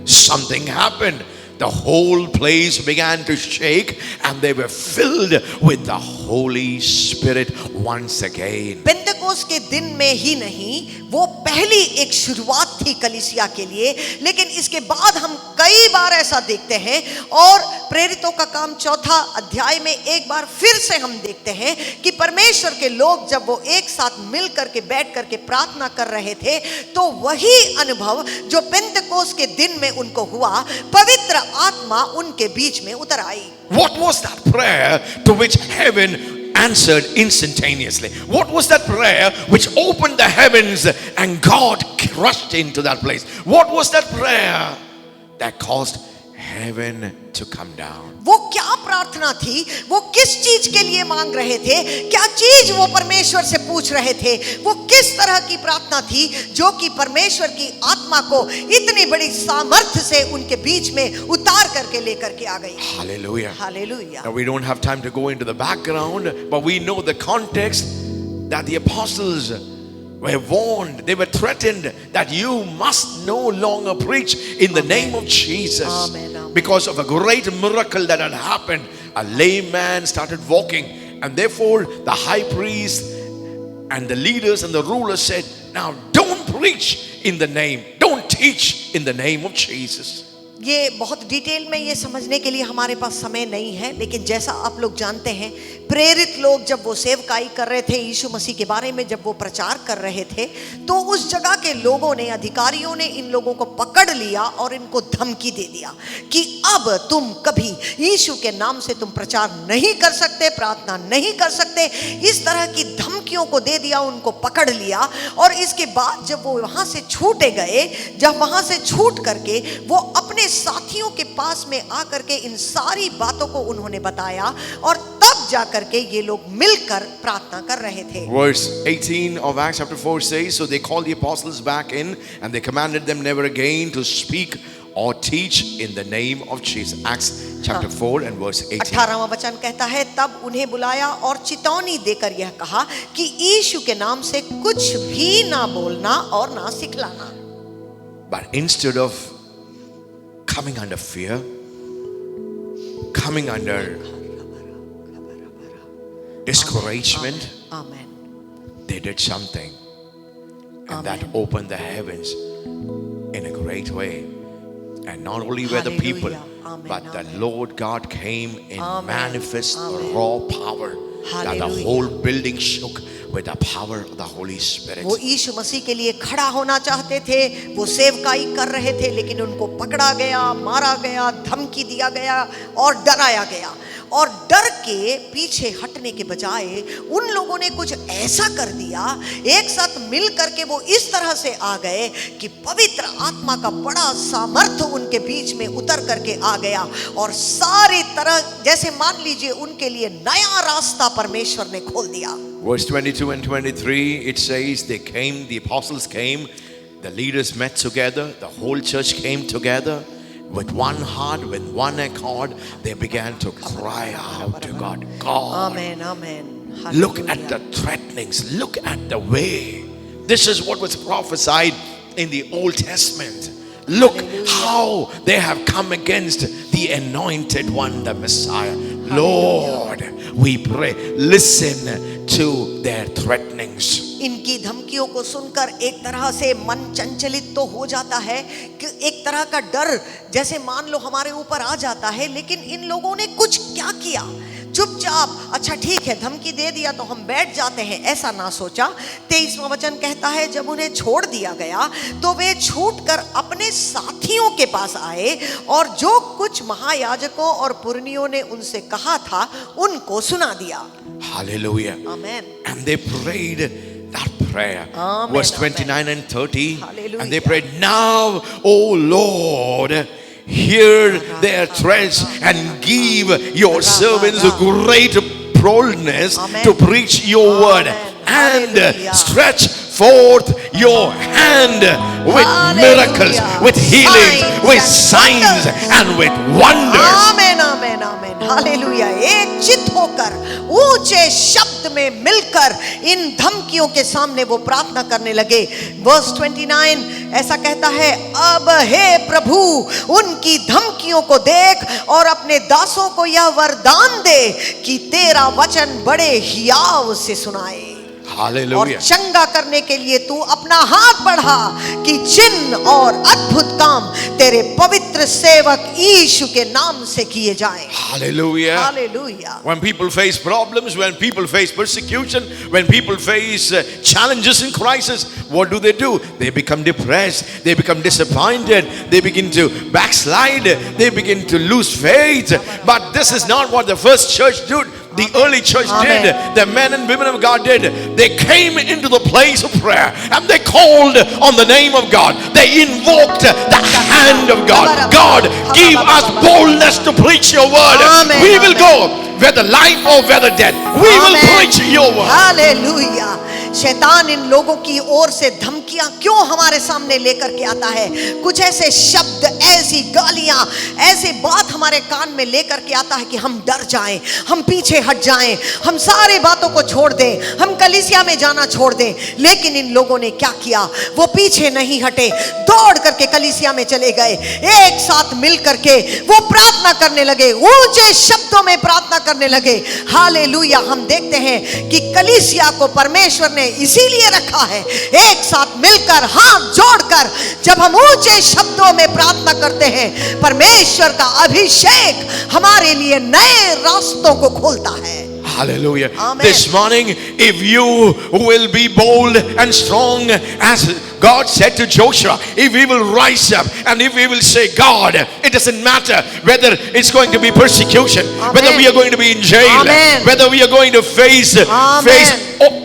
something happened. The whole place began to shake and they were filled with the Holy Spirit once again. पेंतेकोस्त के दिन में ही नहीं, वो पहली एक शुरुआत थी कलीसिया के लिए, लेकिन इसके बाद हम कई बार ऐसा देखते हैं और प्रेरितों का काम 4 अध्याय में एक बार फिर से हम देखते हैं कि परमेश्वर के लोग जब वो एक साथ मिल करके बैठ करके प्रार्थना कर रहे थे तो वही अनुभव जो पेंतेकोस्त के दिन में उनको हुआ, पवित्र आत्मा उनके बीच में उतर आई। What was that prayer to which heaven answered instantaneously? What was that prayer which opened the heavens and God rushed into that place? What was that prayer that caused heaven to come down? वो क्या प्रार्थना थी? वो किस चीज के लिए मांग रहे थे? क्या चीज वो परमेश्वर से पूछ रहे थे? वो किस तरह की प्रार्थना थी जो कि परमेश्वर की आत्मा को इतनी बड़ी सामर्थ्य से उनके बीच में उतार करके लेकर के आ गई? Hallelujah. Hallelujah. Now we don't have time to go into the background, but we know the context that the apostles were warned, they were threatened that you must no longer preach in the name of Jesus. Amen, amen. Because of a great miracle that had happened, a lame man started walking, and therefore the high priest and the leaders and the rulers said, now don't preach in the name, don't teach in the name of Jesus. ये बहुत detail में ये समझने के लिए हमारे पास समय नहीं है, लेकिन जैसा आप लोग जानते हैं प्रेरित लोग जब वो सेवकाई कर रहे थे, यीशु मसीह के बारे में जब वो प्रचार कर रहे थे तो उस जगह के लोगों ने, अधिकारियों ने इन लोगों को पकड़ लिया और इनको धमकी दे दिया कि अब तुम कभी यीशु के नाम से तुम प्रचार नहीं कर सकते, प्रार्थना नहीं कर सकते। इस तरह की धमकियों को दे दिया, उनको पकड़ लिया। और इसके बाद जब वो वहां से छूटे गए, जब वहां से छूट करके वो अपने साथियों के पास में आकर के इन सारी बातों को उन्होंने बताया और तब जाकर के ये लोग मिलकर प्रार्थना कर रहे थे। Verse 18 of Acts chapter 4 says, so they called the apostles back in and they commanded them never again to speak or teach in the name of Jesus. Acts chapter 4 and verse 18. 18वां वचन कहता है, तब उन्हें बुलाया और चितौनी देकर यह कहा कि यीशु के नाम से कुछ भी ना बोलना और ना सिखलाना। But instead of coming under fear, coming under discouragement, amen. they did something, and that opened the heavens in a great way. And not only were the people, Hallelujah. Amen. but the Amen. Lord God came in Amen. manifest Amen. raw power, that the Hallelujah. whole building shook with the power of the Holy Spirit. वो यीशु मसीह के लिए खड़ा होना चाहते थे, वो सेवकाई कर रहे थे, लेकिन उनको पकड़ा गया, मारा गया, धमकी दिया गया और डराया गया। और डर के पीछे हटने के बजाय उन लोगों ने कुछ ऐसा कर दिया, एक साथ मिल करके वो इस तरह से आ गए कि पवित्र आत्मा का बड़ा सामर्थ्य उनके बीच में उतर करके आ गया और सारी तरह जैसे मान लीजिए उनके लिए नया रास्ता परमेश्वर ने खोल दिया। Verse 22 and 23, it says they came, the apostles came, the leaders met together, the whole church came together with one heart, with one accord. They began to cry out to God. God, amen amen. look at the threatenings, look at the way. This is what was prophesied in the Old Testament. Look how they have come against the anointed one, the Messiah. Lord, we pray, listen to their threatenings. इनकी धमकियों को सुनकर एक तरह से मन चंचलित तो हो जाता है कि एक तरह का डर जैसे मान लो हमारे ऊपर आ जाता है, लेकिन इन लोगों ने कुछ क्या किया, चुपचाप अच्छा ठीक है धमकी दे दिया तो हम बैठ जाते हैं, ऐसा ना सोचा। 23वां वचन कहता है जब उन्हें छोड़ दिया गया तो वे छूटकर अपने साथियों के पास आए और जो कुछ महायाजकों और पुरनियों ने उनसे कहा था उनको सुना दिया। Hallelujah. Amen. And they prayed that prayer. Amen, Verse 29 and 30. Hallelujah. And they prayed, now, O Lord, hear their threats and give your servants a great boldness Amen. to preach your word. Amen. And Hallelujah. stretch forth your hand with miracles, Hallelujah. with healings, Signs with and signs wonders. and with wonders. Amen amen amen. Hallelujah. एक चित होकर ऊंचे शब्द में मिलकर इन धमकियों के सामने वो प्रार्थना करने लगे। वर्स 29 ऐसा कहता है, अब हे प्रभु उनकी धमकियों को देख और अपने दासों को यह वरदान दे कि तेरा वचन बड़े हियाव से सुनाए। और Hallelujah. चंगा करने के लिए तू अपना हाथ बढ़ा कि चिन्ह और अद्भुत काम तेरे पवित्र सेवक यीशु के नाम से किए जाएं। Hallelujah. Hallelujah. When people face problems, when people face persecution, when people face challenges and crisis, what do? They become depressed, they become disappointed, they begin to backslide, they begin to lose faith. But this is not what the first church did. The early church Amen. did, the men and women of God did. They came into the place of prayer and they called on the name of God. They invoked the hand of God. God, give us boldness to preach your word. Amen. We will go, whether life or whether death. We will preach your word. Hallelujah. शैतान इन लोगों की ओर से धमकियां क्यों हमारे सामने लेकर के आता है? कुछ ऐसे शब्द, ऐसी गालियां, ऐसे बात हमारे कान में लेकर के आता है कि हम डर जाएं, हम पीछे हट जाएं, हम सारी बातों को छोड़ दें, हम कलीसिया में जाना छोड़ दें। लेकिन इन लोगों ने क्या किया? वो पीछे नहीं हटे, दौड़ करके कलीसिया में चले गए, एक साथ मिल करके वो प्रार्थना करने लगे, ऊंचे शब्दों में प्रार्थना करने लगे। हालेलुया। हम देखते हैं कि कलीसिया को परमेश्वर ने इसीलिए रखा है, एक साथ मिलकर हाथ जोड़कर जब हम ऊंचे शब्दों में प्रार्थना करते हैं, परमेश्वर का अभिषेक हमारे लिए नए रास्तों को खोलता है। Hallelujah. Amen. This morning, if you will be bold and strong, as God said to Joshua, if we will rise up and if we will say, God, it doesn't matter whether it's going to be persecution, Amen. whether we are going to be in jail, Amen. whether we are going to face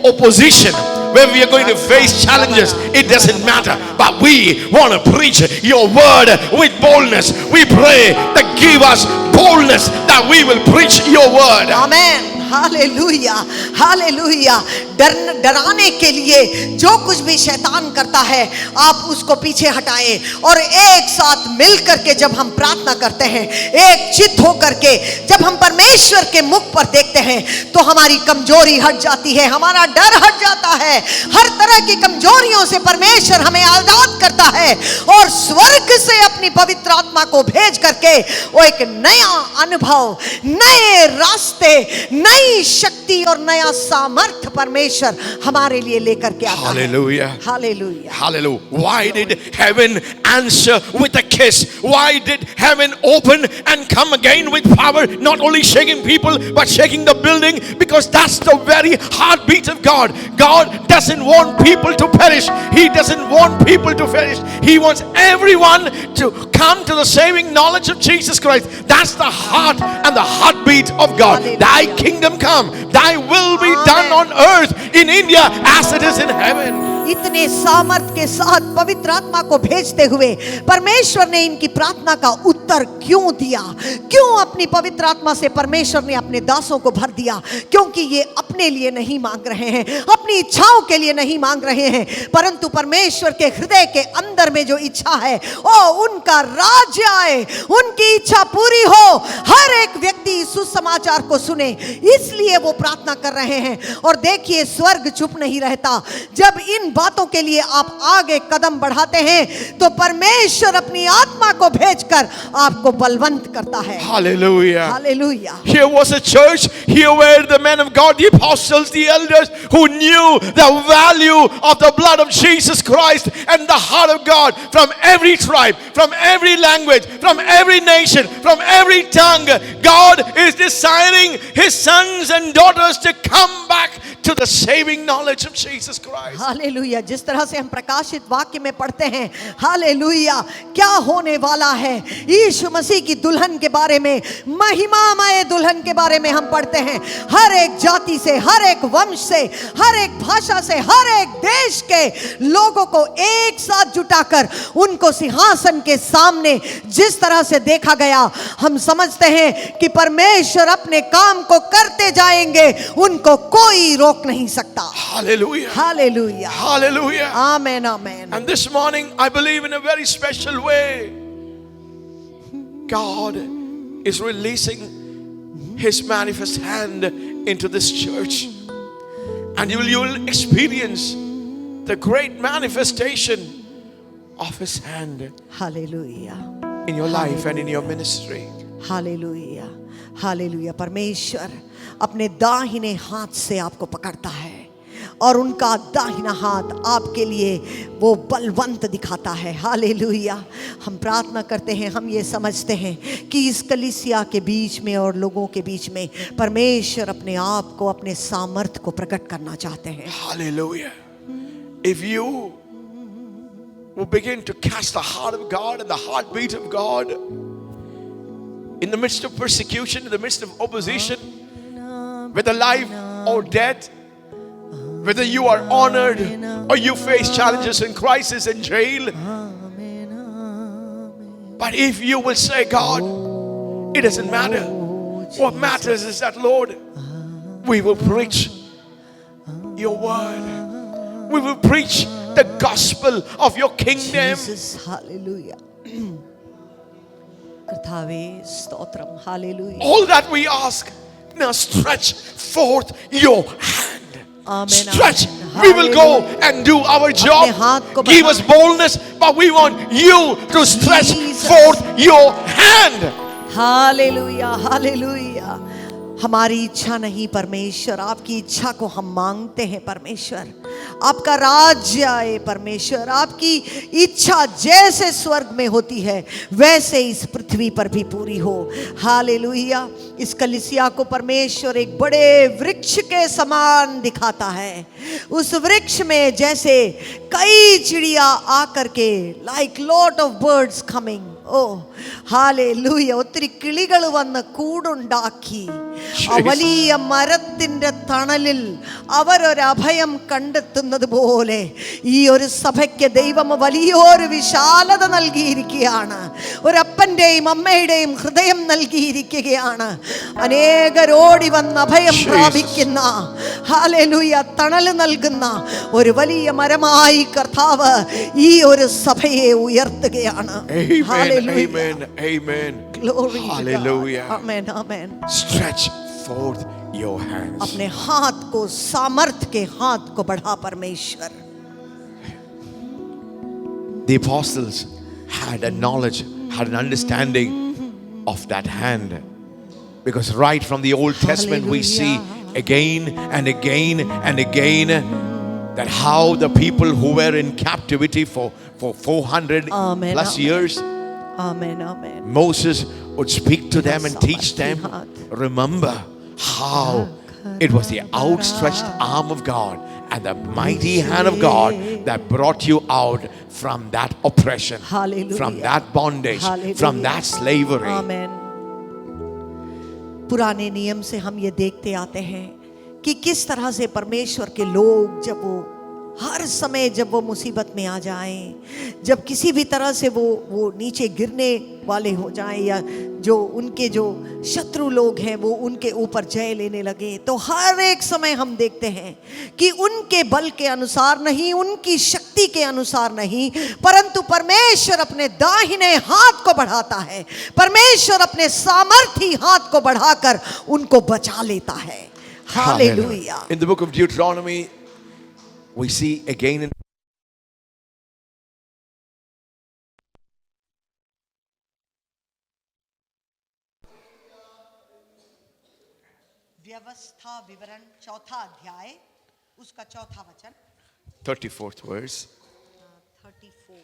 opposition, whether we are going to face challenges, it doesn't matter. But we want to preach your word with boldness. We pray that give us boldness that we will preach your word. Amen. Hallelujah. Hallelujah. डराने के लिए जो कुछ भी शैतान करता है आप उसको पीछे हटाएं और एक साथ मिल करके जब हम प्रार्थना करते हैं, एक चित होकर के जब हम परमेश्वर के मुख पर देखते हैं तो हमारी कमजोरी हट जाती है, हमारा डर हट जाता है। हर तरह की कमजोरियों से परमेश्वर हमें आजाद करता है और स्वर्ग से अपनी पवित्र आत्मा को भेज करके वो एक नया अनुभव, नए रास्ते, नई शक्ति और नया सामर्थ्य परमेश्वर हमारे लिए लेकर के आता है। Hallelujah. Hallelujah. Hallelujah. Why did heaven answer with a kiss. Why did heaven open and come again with power, not only shaking people but shaking the building? Because that's the very heartbeat of God. God doesn't want people to perish. He doesn't want people to perish. He wants everyone to come to the saving knowledge of Jesus Christ. That's the heart and the heartbeat of God. Thy kingdom come, thy will be done on earth in India as it is in heaven. इतने सामर्थ के साथ पवित्र आत्मा को भेजते हुए परमेश्वर ने इनकी प्रार्थना का उत्तर क्यों दिया? क्यों अपनी पवित्र आत्मा से परमेश्वर ने अपने दासों को भर दिया? क्योंकि ये अपने लिए नहीं मांग रहे हैं, अपनी इच्छाओं के लिए नहीं मांग रहे हैं, परंतु परमेश्वर के हृदय के अंदर में जो इच्छा है ओ उनका राज्य आए, उनकी इच्छा पूरी हो, हर एक व्यक्ति सुसमाचार को सुने, इसलिए वो प्रार्थना कर रहे हैं। और देखिए स्वर्ग चुप नहीं रहता। जब इन बातों के लिए आप आगे कदम बढ़ाते हैं तो परमेश्वर अपनी आत्मा को भेजकर आपको बलवंत करता है। Hallelujah. Hallelujah. Here was a church, here were the men of God, the apostles, the elders who knew the value of the blood of Jesus Christ and the heart of God. From every tribe, from every language, from every nation, from every tongue, God is desiring His sons and daughters to come back to the saving knowledge of Jesus Christ. Hallelujah. जिस तरह से हम प्रकाशित वाक्य में पढ़ते हैं, hallelujah, क्या होने वाला है यीशु मसीह की दुल्हन के बारे में, महिमामय दुल्हन के बारे में हम पढ़ते हैं। हर एक जाति से, हर एक वंश से, हर एक भाषा से, हर एक देश के लोगों को एक साथ जुटाकर उनको सिंहासन के सामने जिस तरह से देखा गया, हम समझते हैं कि परमेश्वर अपने काम को करते जाएंगे, उनको कोई रोक नहीं सकता। Hallelujah. Hallelujah. Hallelujah. Amen amen. And this morning, I believe in a very special way, God is releasing His manifest hand into this church. And you will experience the great manifestation of His hand hallelujah. in your life and in your ministry. Hallelujah. Hallelujah. परमेश्वर अपने दाहिने हाथ से आपको पकड़ता है और उनका दाहिना हाथ आपके लिए वो बलवंत दिखाता है। हालेलुया। हम प्रार्थना करते हैं, हम ये समझते हैं कि इस कलीसिया के बीच में और लोगों के बीच में परमेश्वर अपने आप को, अपने सामर्थ्य को प्रकट करना चाहते हैं। Hallelujah. If you will begin to catch the heart of God and the heartbeat of God in the midst of persecution, in the midst of opposition, whether life or death, whether you are honored or you face challenges and crisis and jail, but if you will say, God, it doesn't matter. What matters is that, Lord, we will preach your word. We will preach the gospel of your kingdom. Jesus, hallelujah. कर्तावे स्तोत्रम। Hallelujah. All that we ask, now stretch forth your hand. Amen, Stretch. amen. We will go Hallelujah. and do our हाथ job. को Give बढ़ाएं। us boldness, but we want you to stretch Jesus. forth your hand. Hallelujah. Hallelujah. हमारी इच्छा नहीं परमेश्वर, आपकी इच्छा को हम मांगते हैं परमेश्वर। आपका राज्य आए परमेश्वर, आपकी इच्छा जैसे स्वर्ग में होती है वैसे इस पृथ्वी पर भी पूरी हो। हालेलुया। इस कलीसिया को परमेश्वर एक बड़े वृक्ष के समान दिखाता है। उस वृक्ष में जैसे कई चिड़िया आकर के, like lot of birds coming, ഓ ഹാലേലൂയ, ഒത്തിരി കിളികൾ വന്ന് കൂടുണ്ടാക്കി ആ വലിയ മരത്തിൻ്റെ തണലിൽ അവരൊരഭയം കണ്ടെത്തുന്നത് പോലെ ഈ ഒരു സഭയ്ക്ക് ദൈവം വലിയൊരു വിശാലത നൽകിയിരിക്കുകയാണ്. ഒരപ്പൻ്റെയും അമ്മയുടെയും ഹൃദയം നൽകിയിരിക്കുകയാണ്. അനേകരോടി വന്ന് അഭയം പ്രാപിക്കുന്ന, ഹാലേലൂയ, തണൽ നൽകുന്ന ഒരു വലിയ മരമായി കർത്താവ് ഈ ഒരു സഭയെ ഉയർത്തുകയാണ്. Amen. Amen. Glory Hallelujah. to God. Amen. Amen. Stretch forth your hands. अपने हाथ को, सामर्थ के हाथ को बढ़ा परमेश्वर। The apostles had a knowledge, had an understanding of that hand, because right from the Old Testament we see again and again and again that how the people who were in captivity for 400 Amen, plus amen. years, amen amen Moses would speak to them and teach them, remember how it was the outstretched arm of God and the mighty hand of God that brought you out from that oppression, Hallelujah. from that bondage, Hallelujah. from that slavery. आमेन। पुराने नियम से हम ये देखते आते हैं कि किस तरह से परमेश्वर के लोग जब वो हर समय जब वो मुसीबत में आ जाएं, जब किसी भी तरह से वो नीचे गिरने वाले हो जाएं या जो उनके जो शत्रु लोग हैं वो उनके ऊपर जय लेने लगे, तो हर एक समय हम देखते हैं कि उनके बल के अनुसार नहीं, उनकी शक्ति के अनुसार नहीं, परंतु परमेश्वर अपने दाहिने हाथ को बढ़ाता है, परमेश्वर अपने सामर्थी हाथ को बढ़ाकर उनको बचा लेता है। Hallelujah. In the book of Deuteronomy, we see again in व्यवस्था विवरण चौथा अध्याय उसका चौथा वचन 34th verse. 34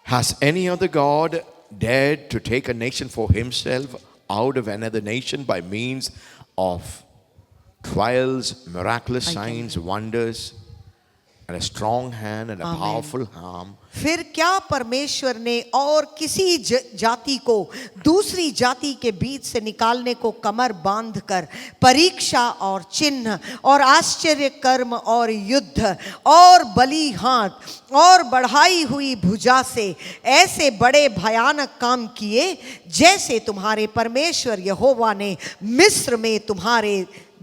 Has any other God dared to take a nation for himself out of another nation by means of trials, miraculous signs, wonders, and a strong hand and a Amen. powerful arm? फिर क्या परमेश्वर ने और किसी जाति को दूसरी जाति के बीच से निकालने को कमर बांधकर परीक्षा और चिन्ह और आश्चर्य कर्म और युद्ध और बलि हाथ और बढ़ाई हुई भुजा से ऐसे बड़े भयानक काम किए जैसे तुम्हारे परमेश्वर यहोवा ने मिस्र में तुम्हारे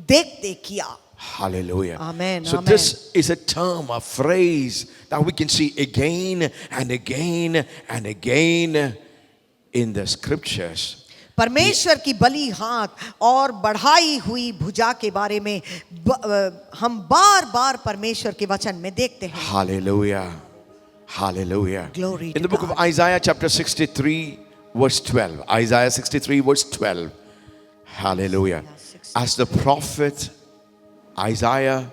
देखते किया? Hallelujah. Amen, So amen. this is a term, a phrase that we can see again and again and again in the scriptures. परमेश्वर की बलि हाथ और बढ़ाई हुई भुजा के बारे में हम बार बार परमेश्वर के वचन में देखते हैं। Hallelujah. Hallelujah. Glory In to the book God. of Isaiah chapter 63 verse 12. Isaiah 63 verse 12. Hallelujah. As the prophet Isaiah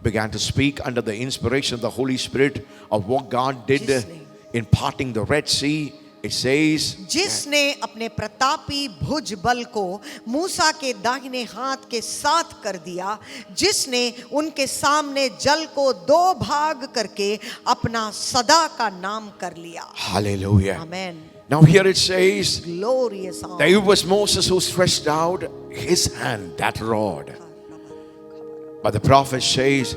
began to speak under the inspiration of the Holy Spirit of what God did in parting the Red Sea, it says, जिसने अपने प्रतापी भुज बल को मूसा के दाहिने हाथ के साथ कर दिया, जिसने उनके सामने जल को दो भाग करके अपना सदा का नाम कर लिया। Hallelujah. Amen. Now here it says, Glorious. that it was Moses who stretched out his hand, that rod. But the prophet says,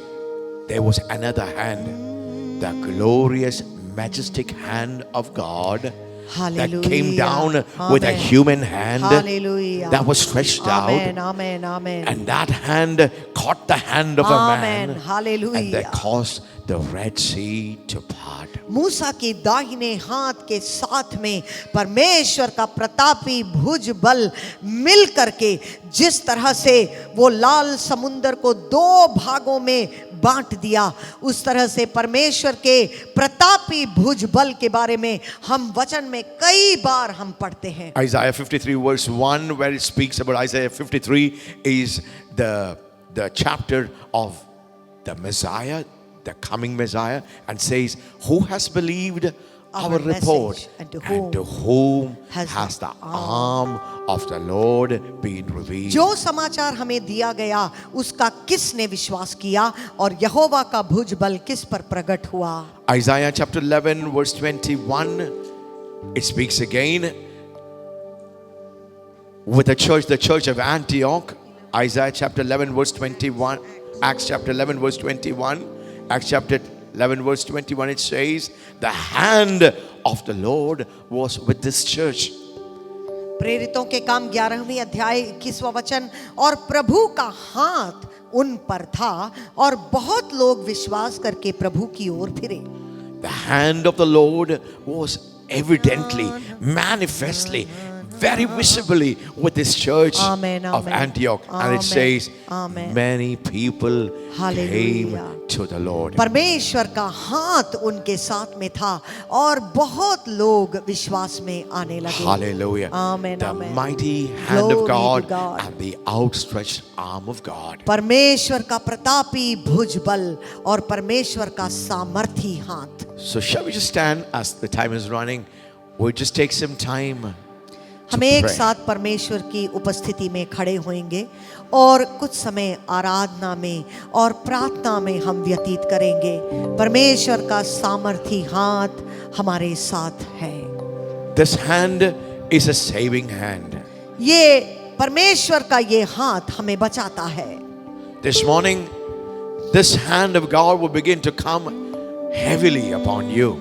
there was another hand, the glorious, majestic hand of God that came down with a human hand Hallelujah. that was stretched Amen, out. amen, amen. And that hand caught the hand of a Amen. man. Hallelujah. And that caused the Red Sea to part. मूसा के दाहिने हाथ के साथ में परमेश्वर का प्रतापी भुज बल मिल करके जिस तरह से वो लाल समुंदर को दो भागों में बांट दिया, उस तरह से परमेश्वर के प्रतापी भुज बल के बारे में हम वचन में कई बार हम पढ़ते हैं। Isaiah 53 verse 1, where it speaks about Isaiah 53, is the chapter of the Messiah, the coming Messiah, and says, who has believed our report, and to whom has the arm of the Lord been revealed? जो समाचार हमें दिया गया उसका किसने विश्वास किया और यहोवा का भुज बल किस पर प्रकट हुआ? Isaiah chapter 11 verse 21, it speaks again with the church of Antioch. Isaiah chapter 11 verse 21, Acts chapter 11 verse 21, Acts chapter 11 verse 21, it says, the hand of the Lord was with this church. प्रेरितों के काम 11वीं अध्याय 21वां वचन, और प्रभु का हाथ उन पर था और बहुत लोग विश्वास करके प्रभु की ओर फिरे। The hand of the Lord was evidently, manifestly, very visibly with this church Amen, of amen. Antioch. And Amen, it says, amen. many people came Hallelujah. to the Lord. परमेश्वर का हाथ उनके साथ में था और बहुत लोग विश्वास में आने लगे. Hallelujah. Amen, The amen. mighty hand Glory of to God God. and the outstretched arm of God. परमेश्वर का प्रतापी भुजबल और परमेश्वर का सामर्थी हाथ. So shall we just stand as the time is running? We'll just take some time to हम एक pray. साथ परमेश्वर की उपस्थिति में खड़े होंगे और कुछ समय आराधना में और प्रार्थना में हम व्यतीत करेंगे. परमेश्वर का सामर्थी हाथ हमारे साथ है. This hand is a saving hand. ये परमेश्वर का ये हाथ हमें बचाता है. This morning, this hand of God will begin to come heavily upon you.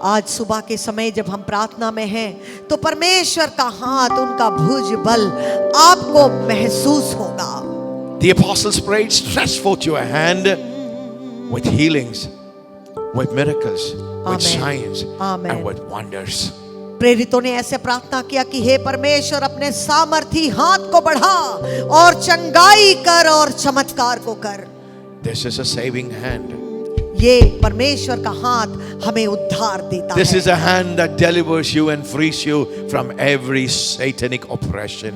आज सुबह के समय जब हम प्रार्थना में हैं तो परमेश्वर का हाथ, उनका भुज बल आपको महसूस होगा. The apostles prayed, stretch forth your hand with healings, with miracles, with Amen. signs, Amen. and with wonders. प्रेरितों ने ऐसे प्रार्थना किया कि हे परमेश्वर अपने सामर्थी हाथ को बढ़ा और चंगाई कर और चमत्कार को कर. This is a saving hand. ये परमेश्वर का हाथ हमें उद्धार देता This है. is a hand that delivers you and frees you from every satanic oppression.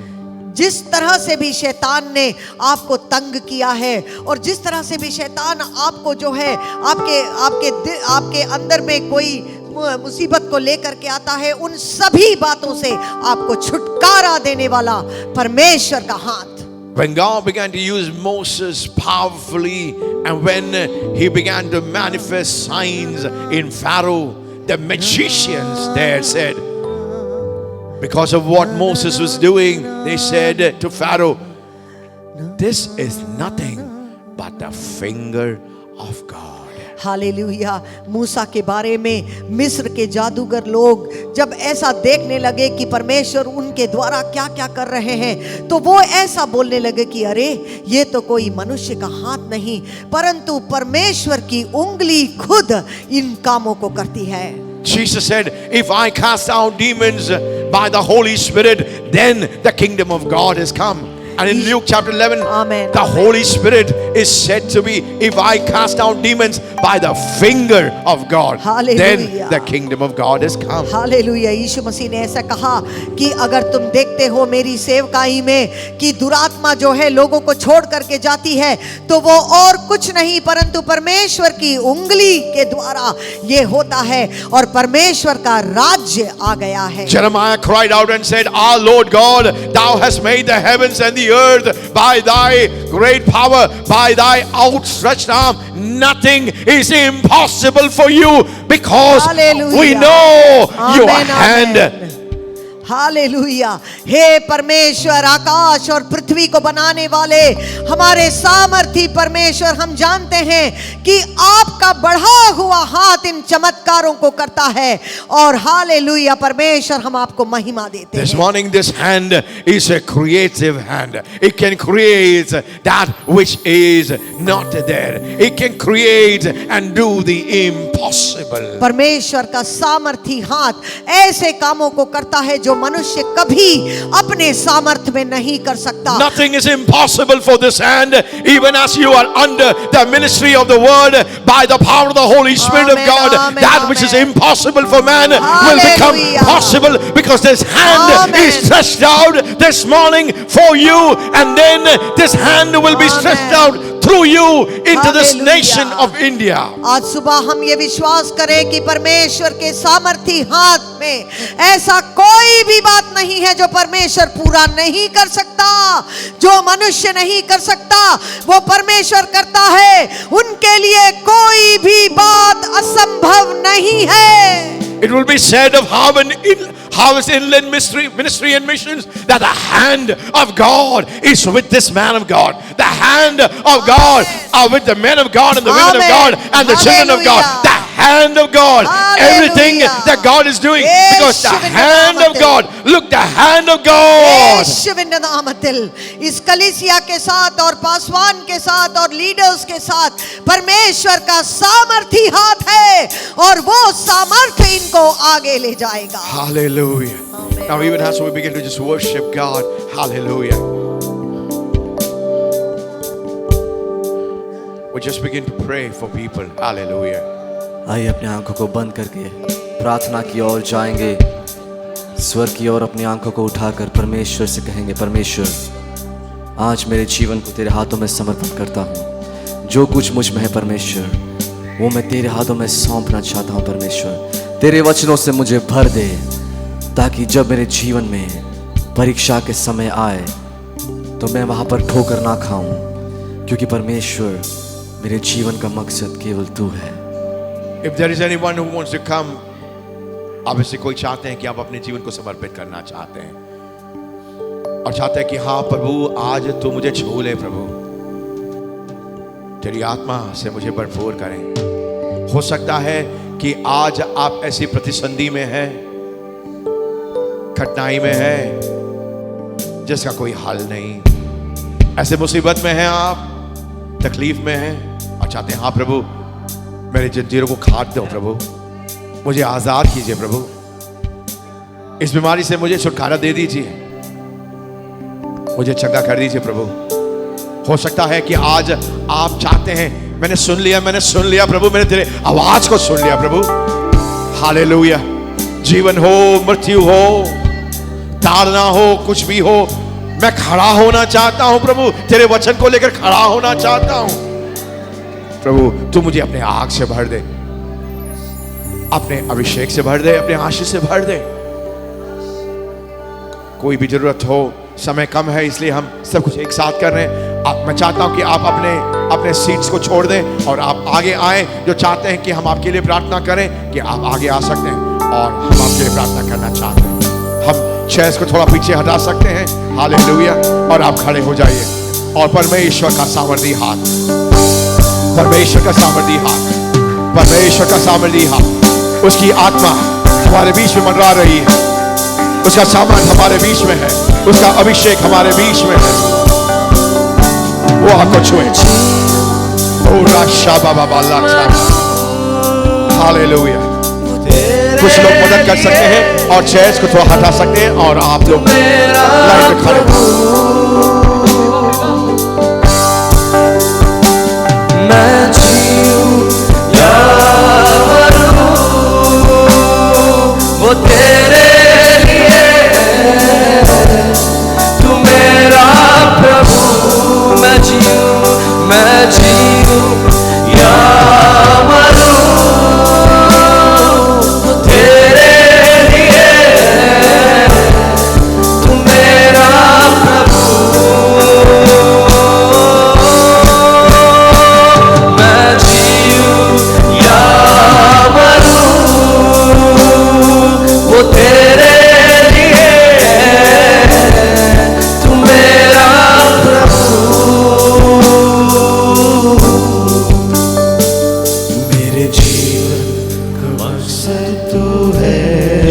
जिस तरह से भी शैतान ने आपको तंग किया है और जिस तरह से भी शैतान आपको जो है आपके अंदर में कोई मुसीबत को लेकर के आता है, उन सभी बातों से आपको छुटकारा देने वाला परमेश्वर का हाथ. When God began to use Moses powerfully and when he began to manifest signs in Pharaoh, the magicians there said, because of what Moses was doing, they said to Pharaoh, this is nothing but the finger of God. Hallelujah. मूसा के बारे में मिस्र के जादूगर लोग जब ऐसा देखने लगे कि परमेश्वर उनके द्वारा क्या क्या कर रहे हैं, तो वो ऐसा बोलने लगे कि अरे ये तो कोई मनुष्य का हाथ नहीं परंतु परमेश्वर की उंगली खुद इन कामों को करती है. Jesus said, if I cast out demons by the Holy Spirit, then the kingdom of God has come. And in Luke chapter 11, Amen. the Holy Spirit is said to be, if I cast out demons by the finger of God, Hallelujah. then the kingdom of God has come. Hallelujah. यीशु मसीह ने ऐसा कहा कि अगर तुम देखते हो मेरी सेवकाई में कि दुरात्मा जो है लोगों को छोड़ करके जाती है, तो वो और कुछ नहीं परंतु परमेश्वर की उंगली के द्वारा ये होता है और परमेश्वर का राज्य आ गया है. Jeremiah cried out and said, our Lord God, thou hast made the heavens and the earth by thy great power, by thy outstretched arm. Nothing is impossible for you because Hallelujah. we know your Amen, hand. amen. Hallelujah. हे परमेश्वर, आकाश और पृथ्वी को बनाने वाले हमारे सामर्थी परमेश्वर, हम जानते हैं कि आपका बढ़ा हुआ हाथ इन चमत्कारों को करता है और हालेलुया परमेश्वर हम आपको महिमा देते This हैं. morning this hand is a creative hand. It can create that which is not there. It can create and do the impossible. परमेश्वर का सामर्थी हाथ ऐसे कामों को करता है जो मनुष्य कभी अपने सामर्थ में नहीं कर सकता. Nothing is impossible for this hand, even as you are under the ministry of the word by the power of the Holy Spirit Amen, of God. amen, That which is amen. impossible for man will become Hallelujah. possible because this hand Amen. is stretched out this morning for you, and then this hand will be stretched out Amen. through you into this Hallelujah. nation of India. आज सुबह हम ये विश्वास करें कि परमेश्वर के सामर्थी हाथ में ऐसा कोई भी बात नहीं है जो परमेश्वर पूरा नहीं कर सकता. जो मनुष्य नहीं कर सकता वो परमेश्वर करता है. उनके लिए कोई भी बात असंभव नहीं है. It will be said of Harvest Inland Ministry and Missions that the hand of God is with this man of God. The hand of God are with the men of God and the women of Amen. God and the children of God. Hallelujah. The hand of God. Everything Hallelujah. that God is doing. Yes, Because the Shivinda hand of Namatil. God. Look, the hand of God. यीशुविन नामത്തിൽ इस कलीसिया के साथ और पासवान के साथ और leaders के साथ परमेश्वर का सामर्थी हाथ है और वो सामर्थ्य इनको आगे ले जाएगा. Hallelujah. Amen. Now even as we begin to just worship God. Hallelujah. We just begin to pray for people. Hallelujah. आइए अपनी आंखों को बंद करके प्रार्थना की ओर जाएंगे. स्वर की ओर अपनी आंखों को उठाकर परमेश्वर से कहेंगे, परमेश्वर आज मेरे जीवन को तेरे हाथों में समर्पित करता हूँ. जो कुछ मुझ में है परमेश्वर वो मैं तेरे हाथों में सौंपना चाहता हूँ. परमेश्वर तेरे वचनों से मुझे भर दे ताकि जब मेरे जीवन में परीक्षा के समय आए तो मैं वहाँ पर ठोकर ना खाऊं, क्योंकि परमेश्वर मेरे जीवन का मकसद केवल तू है. If there is anyone who wants to come, आप इससे कोई चाहते हैं कि आप अपने जीवन को समर्पित करना चाहते हैं और चाहते हैं कि हाँ प्रभु आज तू मुझे छू ले, प्रभु तेरी आत्मा से मुझे भरपूर करें. हो सकता है कि आज आप ऐसी प्रतिसंधि में हैं, कठिनाई में हैं जिसका कोई हल नहीं, ऐसे मुसीबत में हैं आप, तकलीफ में हैं और चाहते हैं हाँ प्रभु मेरे जंजीरों को काट दो, प्रभु मुझे आजाद कीजिए, प्रभु इस बीमारी से मुझे छुटकारा दे दीजिए, मुझे चंगा कर दीजिए प्रभु. हो सकता है कि आज आप चाहते हैं मैंने सुन लिया प्रभु, मैंने तेरे आवाज को सुन लिया प्रभु. हालेलुया. जीवन हो मृत्यु हो ताड़ना हो कुछ भी हो, मैं खड़ा होना चाहता हूं प्रभु, तेरे वचन को लेकर खड़ा होना चाहता हूं. प्रभु तू मुझे अपने आग से भर दे, अपने अभिषेक से भर दे, अपने आशीष से भर दे. कोई भी जरूरत हो, समय कम है इसलिए हम सब कुछ एक साथ कर रहे हैं. मैं चाहता हूं कि आप अपने सीट्स को छोड़ दें और आप आगे आए. जो चाहते हैं कि हम आपके लिए प्रार्थना करें कि आप आगे आ सकते हैं और हम आपके लिए प्रार्थना करना चाहते हैं. हम चेयर्स को थोड़ा पीछे हटा सकते हैं. हालेलुया. और आप खड़े हो जाइए और परमेश्वर का सामर्थी हाथ, परमेश्वर का सामर्थी हाथ, परमेश्वर का सामर्थी हाथ, उसकी आत्मा हमारे बीच में मंडरा रही है, उसका सामान हमारे बीच में है, उसका अभिषेक हमारे बीच में है. वो आपको छुए. ओ राशा बाबा बाला. हालेलुया. कुछ लोग मदद कर सकते हैं और चेयर्स को थोड़ा हटा सकते हैं और आप लोग लाइन में खड़े. मैं जीऊं या मरूं वो तेरे लिए, तू मेरा प्रभु. मैं जीऊं या मरूं वो तेरे लिए, तू मेरा प्रभु.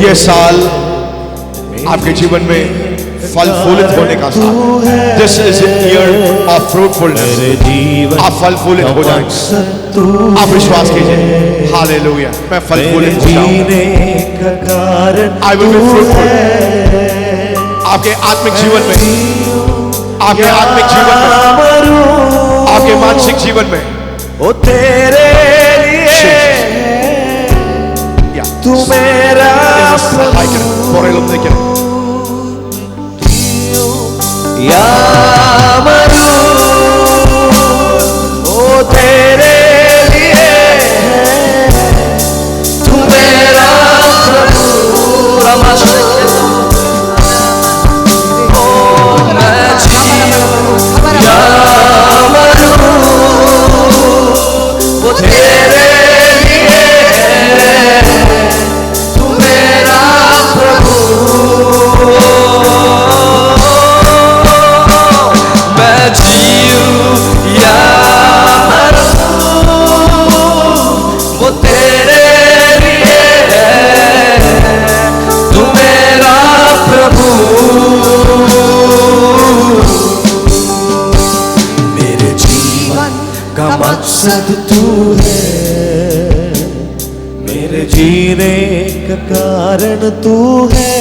ये साल आपके जीवन में फल फूलित होने का साल. This is year of fruitfulness. आप फल फूलित हो जाएंगे. आप विश्वास कीजिए. हालेलुया. मैं फल फूलित हो जाऊंगा. I will be fruitful. आपके आत्मिक जीवन में, आपके आत्मिक जीवन में, आपके मानसिक जीवन में ओ तेरे लिए तू मेरा या मरूं ओ तेरे लिए, तू मेरा प्रभु. ओ मैं जीऊं या मरूं वो तेरे लिए, तू मेरा प्रभु. मैं जीऊं या मरूं का मकसद तू है, मेरे जीने का कारण तू है,